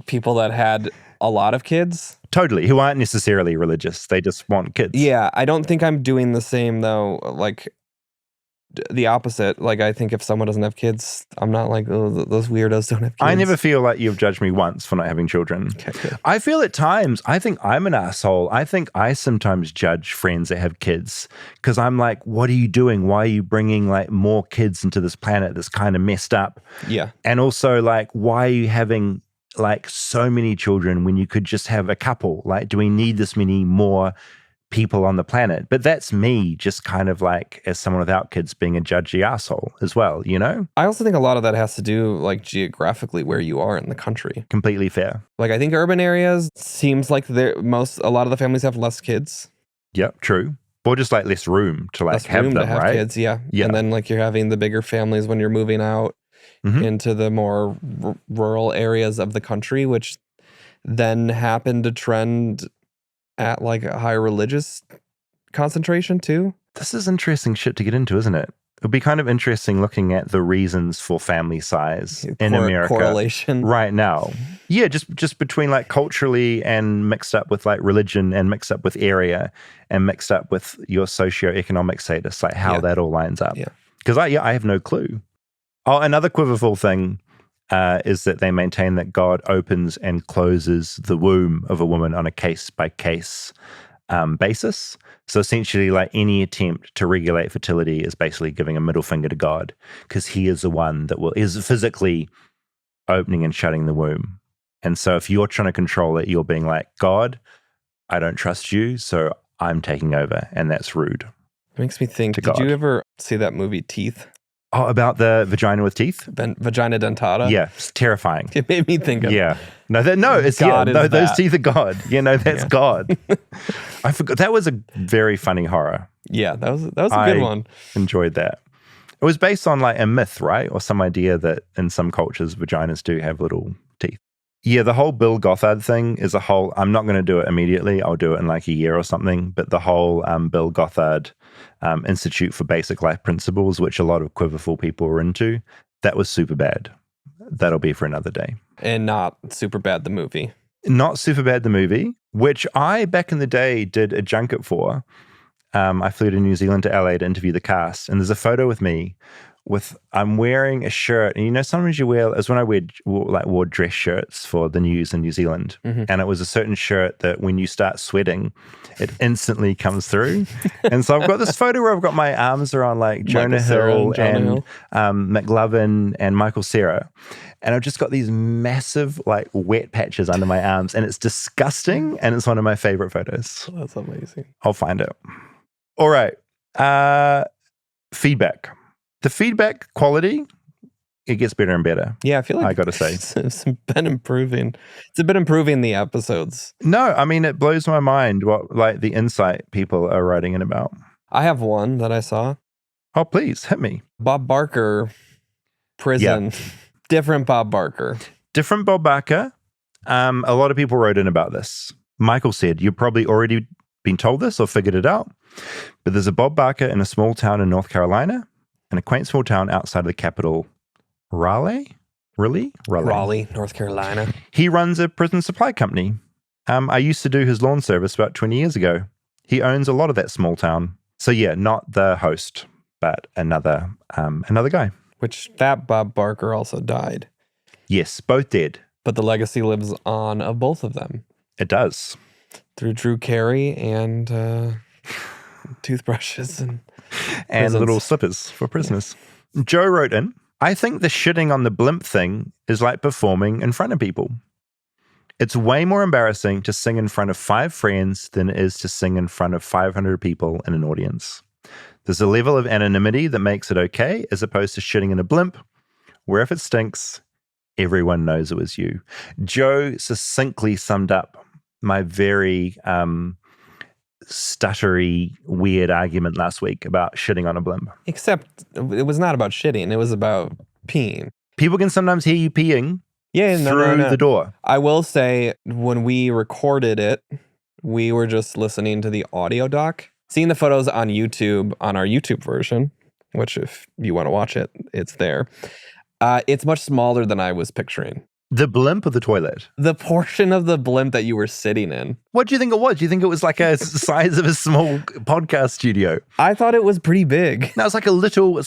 people that had a lot of kids. Totally. Who aren't necessarily religious. They just want kids. Yeah. I don't think I'm doing the same, though. Like, the opposite. Like, I think if someone doesn't have kids, I'm not like, oh, those weirdos don't have kids. I never feel like you've judged me once for not having children. Okay, good. I feel at times, I think I'm an asshole. I think I sometimes judge friends that have kids because I'm like, what are you doing? Why are you bringing like more kids into this planet that's kind of messed up? Yeah. And also like, why are you having like so many children when you could just have a couple? Like, do we need this many more people on the planet? But that's me just kind of like, as someone without kids, being a judgy asshole as well, you know? I also think a lot of that has to do like geographically where you are in the country. Completely fair. Like I think urban areas seems like a lot of the families have less kids. Yep, true. Or just like less room to like have them, right? Kids, yeah. And then like you're having the bigger families when you're moving out into the more rural areas of the country, which then happen to trend at like a higher religious concentration too. This is interesting shit to get into, isn't it? It'll be kind of interesting looking at the reasons for family size in America correlation right now. Yeah, just between like culturally and mixed up with like religion and mixed up with area and mixed up with your socioeconomic status, like how that all lines up. Yeah. Because I have no clue. Oh, another Quiverfull thing is that they maintain that God opens and closes the womb of a woman on a case-by-case basis. So essentially, like any attempt to regulate fertility is basically giving a middle finger to God because he is the one that is physically opening and shutting the womb. And so if you're trying to control it, you're being like, God, I don't trust you, so I'm taking over, and that's rude. It makes me think, did you ever see that movie Teeth? Oh, about the vagina with teeth? Vagina dentata? Yeah, it's terrifying. It made me think of it's God. Those teeth are God. That's God. I forgot. That was a very funny horror. Yeah, that was a good one. Enjoyed that. It was based on like a myth, right? Or some idea that in some cultures, vaginas do have little teeth. Yeah, the whole Bill Gothard thing is I'm not going to do it immediately. I'll do it in like a year or something. But the whole Bill Gothard Institute for Basic Life Principles, which a lot of Quiverfull people were into, that was super bad. That'll be for another day. And not super bad the movie. Not super bad the movie, which I back in the day did a junket for. I flew to New Zealand to LA to interview the cast, and there's a photo with me I'm wearing a shirt, and sometimes you wear, as when I wore dress shirts for the news in New Zealand, and it was a certain shirt that when you start sweating, it instantly comes through. And so I've got this photo where I've got my arms around like Jonah Hill and McLovin and Michael Cera. And I've just got these massive like wet patches under my arms, and it's disgusting, and it's one of my favorite photos. Oh, that's amazing. I'll find it. All right. Feedback. The feedback quality, it gets better and better. Yeah, I feel like I got to say. It's been improving. It's been improving the episodes. No, I mean, it blows my mind what like the insight people are writing in about. I have one that I saw. Oh, please, hit me. Bob Barker, prison. Yeah. Different Bob Barker. Different Bob Barker. A lot of people wrote in about this. Michael said, you've probably already been told this or figured it out, but there's a Bob Barker in a small town in North Carolina. in a quaint small town outside of the capital, Raleigh, North Carolina. He runs a prison supply company. I used to do his lawn service about 20 years ago. He owns a lot of that small town. So yeah, not the host, but another guy. Which that Bob Barker also died. Yes, both dead. But the legacy lives on of both of them. It does. Through Drew Carey and toothbrushes and little slippers for prisoners. Yeah. Joe wrote in, I think the shitting on the blimp thing is like performing in front of people. It's way more embarrassing to sing in front of 5 friends than it is to sing in front of 500 people in an audience. There's a level of anonymity that makes it okay, as opposed to shitting in a blimp, where if it stinks, everyone knows it was you. Joe succinctly summed up my very stuttery, weird argument last week about shitting on a blimp. Except it was not about shitting. It was about peeing. People can sometimes hear you peeing through the door. I will say, when we recorded it, we were just listening to the audio doc. Seeing the photos on YouTube, on our YouTube version, which if you want to watch it, it's there. It's much smaller than I was picturing. The blimp or the toilet? The portion of the blimp that you were sitting in. What do you think it was? Do you think it was like a size of a small podcast studio? I thought it was pretty big. No, it's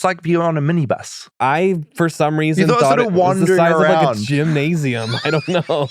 like being on a minibus. I, for some reason, thought it was the size of like a gymnasium. I don't know.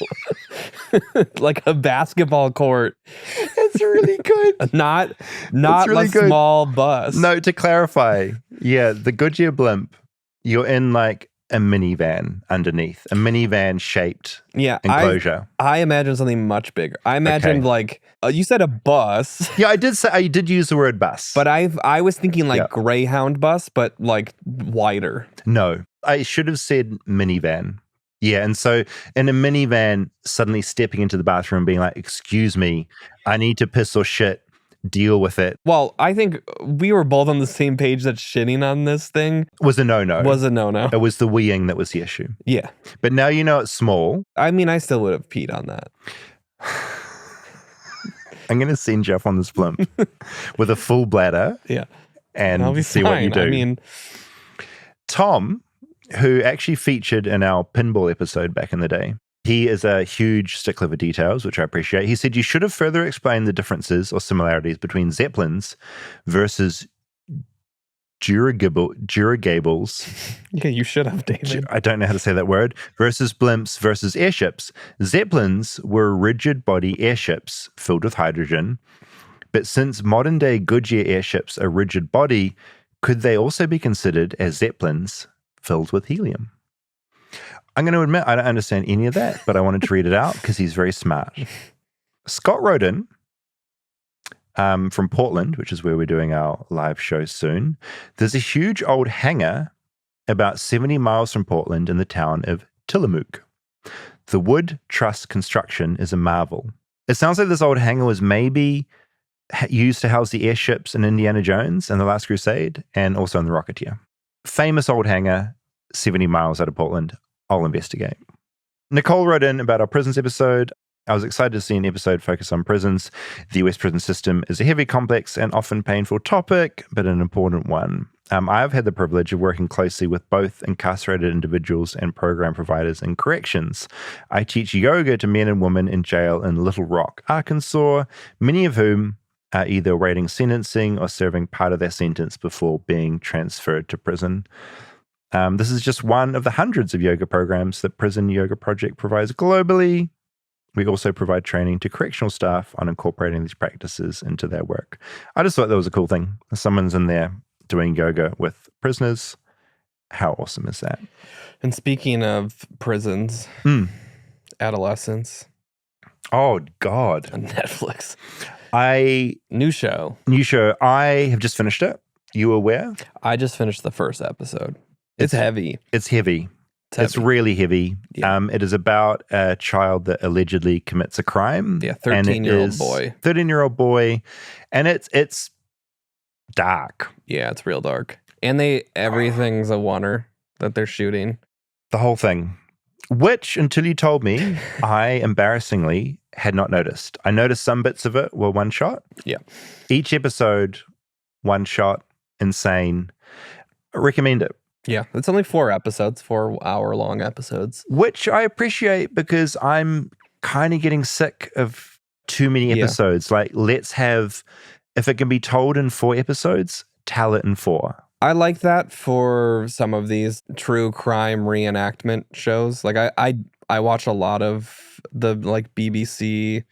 Like a basketball court. It's really good. Not really a good. Small bus. No, to clarify, yeah, the Goodyear blimp, you're in like a minivan underneath, a minivan shaped enclosure. I imagine something much bigger. I imagined like you said a bus. Yeah, I did use the word bus, but I was thinking like Greyhound bus, but like wider. No, I should have said minivan. Yeah, and so in a minivan, suddenly stepping into the bathroom, being like, "Excuse me, I need to piss or shit." Deal with it. Well, I think we were both on the same page that shitting on this thing was a no-no. It was the weeing that was the issue. Yeah. But now you know it's small. I mean, I still would have peed on that. I'm going to send Jeff on this blimp with a full bladder. Yeah. And see what you do. I mean, Tom, who actually featured in our pinball episode back in the day, he is a huge stickler for details, which I appreciate. He said you should have further explained the differences or similarities between Zeppelins versus dirigibles. Yeah, you should have, David. I don't know how to say that word. Versus blimps versus airships. Zeppelins were rigid body airships filled with hydrogen. But since modern day Goodyear airships are rigid body, could they also be considered as Zeppelins filled with helium? I'm going to admit I don't understand any of that, but I wanted to read it out because he's very smart. Scott wrote in from Portland, which is where we're doing our live show soon. There's a huge old hangar about 70 miles from Portland in the town of Tillamook. The wood truss construction is a marvel. It sounds like this old hangar was maybe used to house the airships in Indiana Jones and The Last Crusade and also in The Rocketeer. Famous old hangar, 70 miles out of Portland. I'll investigate. Nicole wrote in about our prisons episode. I was excited to see an episode focus on prisons. The US prison system is a heavy, complex, and often painful topic, but an important one. I've had the privilege of working closely with both incarcerated individuals and program providers in corrections. I teach yoga to men and women in jail in Little Rock, Arkansas, many of whom are either awaiting sentencing or serving part of their sentence before being transferred to prison. This is just one of the hundreds of yoga programs that Prison Yoga Project provides globally. We also provide training to correctional staff on incorporating these practices into their work. I just thought that was a cool thing. Someone's in there doing yoga with prisoners. How awesome is that? And speaking of prisons, adolescence. Oh, God. On Netflix. New show. I have just finished it. You aware? I just finished the first episode. It's heavy. It's heavy. It's really heavy. Yeah. It is about a child that allegedly commits a crime. Yeah, 13-year-old boy. 13-year-old boy. And it's dark. Yeah, it's real dark. And everything's a oneer that they're shooting. The whole thing. Which, until you told me, I embarrassingly had not noticed. I noticed some bits of it were one shot. Yeah. Each episode, one shot, insane. recommend it. Yeah, it's only 4 episodes, 4-hour-long episodes. Which I appreciate because I'm kind of getting sick of too many episodes. Like, let's have, if it can be told in 4 episodes, tell it in 4. I like that for some of these true crime reenactment shows. Like, I watch a lot of the, like, BBC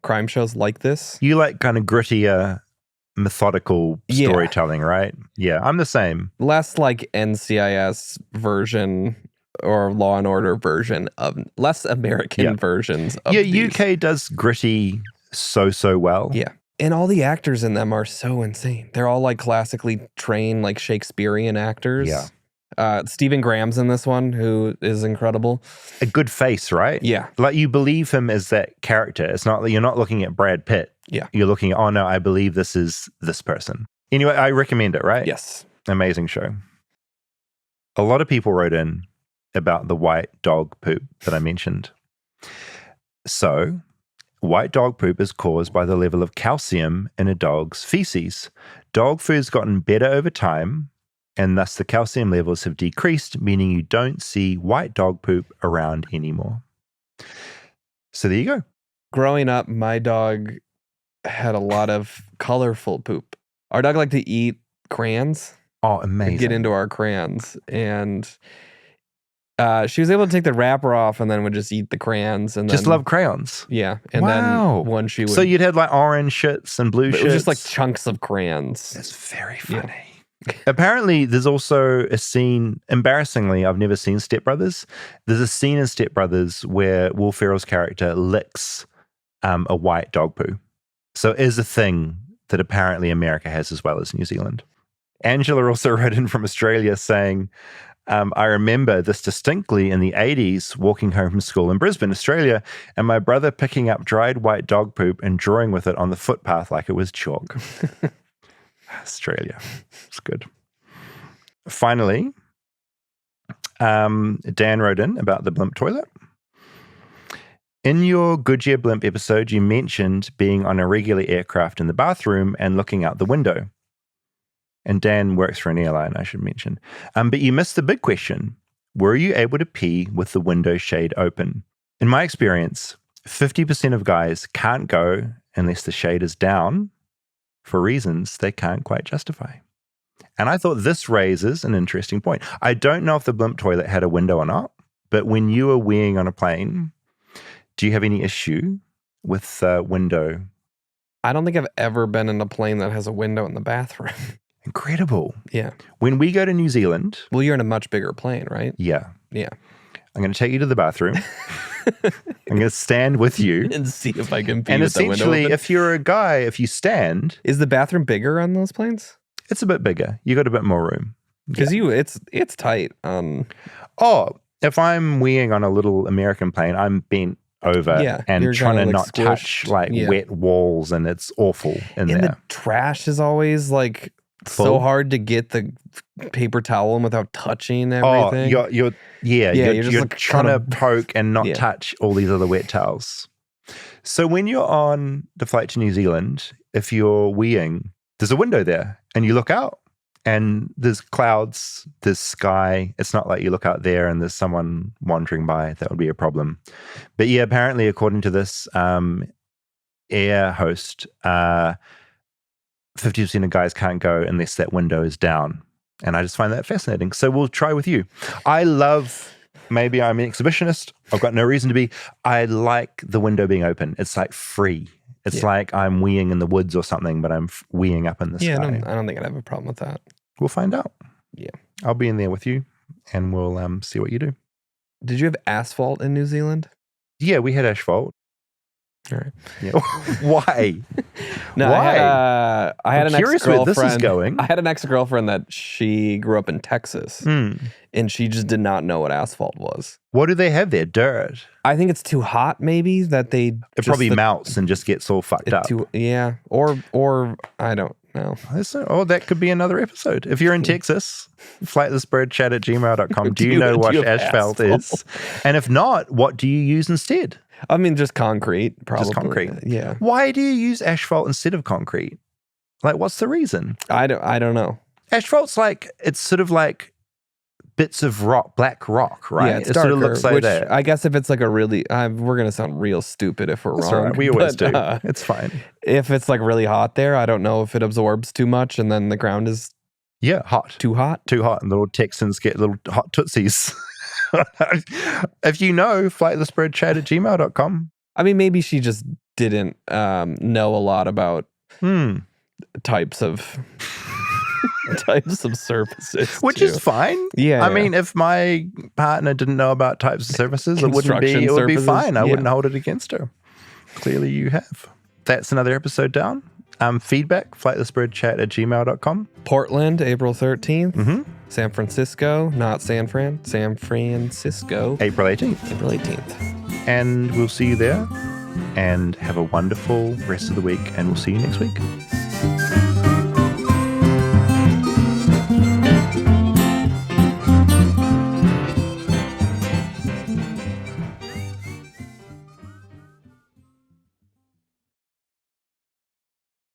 crime shows like this. You like kind of grittier, methodical storytelling, right? Yeah, I'm the same. Less like NCIS version or Law and Order version of less American versions of these. UK does gritty so well. Yeah. And all the actors in them are so insane. They're all like classically trained, like Shakespearean actors. Yeah. Stephen Graham's in this one, who is incredible. A good face, right? Yeah. Like, you believe him as that character. It's not, you're not looking at Brad Pitt. Yeah. You're looking at, oh no, I believe this is this person. Anyway, I recommend it, right? Yes. Amazing show. A lot of people wrote in about the white dog poop that I mentioned. So, white dog poop is caused by the level of calcium in a dog's feces. Dog food's gotten better over time, and thus the calcium levels have decreased, meaning you don't see white dog poop around anymore. So there you go. Growing up, my dog had a lot of colorful poop. Our dog liked to eat crayons. Oh, amazing. Get into our crayons. And she was able to take the wrapper off and then would just eat the crayons. And just then, love crayons. Yeah. And then when she would... So you'd had like orange shits and blue shits? It was just like chunks of crayons. That's very funny. Yeah. Apparently, there's also a scene, embarrassingly, I've never seen Step Brothers. There's a scene in Step Brothers where Will Ferrell's character licks a white dog poo. So it is a thing that apparently America has as well as New Zealand. Angela also wrote in from Australia saying, I remember this distinctly in the 80s, walking home from school in Brisbane, Australia, and my brother picking up dried white dog poop and drawing with it on the footpath like it was chalk. Australia. It's good. Finally, Dan wrote in about the blimp toilet. In your Goodyear blimp episode, you mentioned being on a regular aircraft in the bathroom and looking out the window. And Dan works for an airline, I should mention. But you missed the big question. Were you able to pee with the window shade open? In my experience, 50% of guys can't go unless the shade is down for reasons they can't quite justify. And I thought this raises an interesting point. I don't know if the blimp toilet had a window or not, but when you were weeing on a plane, do you have any issue with the window? I don't think I've ever been in a plane that has a window in the bathroom. Incredible. Yeah. When we go to New Zealand... Well, you're in a much bigger plane, right? Yeah. Yeah. I'm going to take you to the bathroom. I'm going to stand with you. And see if I can pee and with the window essentially, open. if you're a guy, if you stand... Is the bathroom bigger on those planes? It's a bit bigger. You got a bit more room. Because it's tight. If I'm weeing on a little American plane, I'm bent over and trying to not touch wet walls, and it's awful in there. And the trash is always like full. So hard to get the paper towel in without touching everything. Oh, you're just like trying to poke and not touch all these other wet towels. So when you're on the flight to New Zealand, if you're weeing, there's a window there, and you look out, and there's clouds, there's sky. It's not like you look out there and there's someone wandering by. That would be a problem. But yeah, apparently, according to this air host, 50% of guys can't go unless that window is down. And I just find that fascinating. So we'll try with you. Maybe I'm an exhibitionist. I've got no reason to be. I like the window being open. It's like free. It's like I'm weeing in the woods or something, but I'm weeing up in the sky. I don't think I'd have a problem with that. We'll find out. Yeah. I'll be in there with you, and we'll see what you do. Did you have asphalt in New Zealand? Yeah, we had asphalt. All right. Yeah. Why? No, why? I had an curious ex-girlfriend. Where this is going. I had an ex-girlfriend that she grew up in Texas, and she just did not know what asphalt was. What do they have there? Dirt. I think it's too hot. Maybe that it probably melts and just gets all fucked up. Or I don't know. Oh, that could be another episode. If you're in Texas, flightlessbirdchat@gmail.com. Do you know what asphalt is? And if not, what do you use instead? I mean, just concrete, probably. Just concrete. Yeah. Why do you use asphalt instead of concrete? Like, what's the reason? I don't know. Asphalt's it's sort of like bits of rock, black rock, right? Yeah, it's it darker, sort of looks like which that. I guess if it's a really, we're going to sound real stupid if we're That's wrong. all right. We always do. It's fine. If it's really hot there, I don't know if it absorbs too much and then the ground is hot. Too hot? Too hot, and little Texans get little hot tootsies. If you know, flightlessbirdchat@gmail.com. I mean, maybe she just didn't know a lot about types of surfaces, which is fine. Yeah, I mean, if my partner didn't know about types of surfaces, it would be fine. I wouldn't hold it against her. Clearly, you have. That's another episode down. Feedback, flightlessbirdchat@gmail.com. Portland, April 13th. Mm-hmm. San Francisco, not San Francisco. April 18th. April 18th. And we'll see you there. And have a wonderful rest of the week. And we'll see you next week.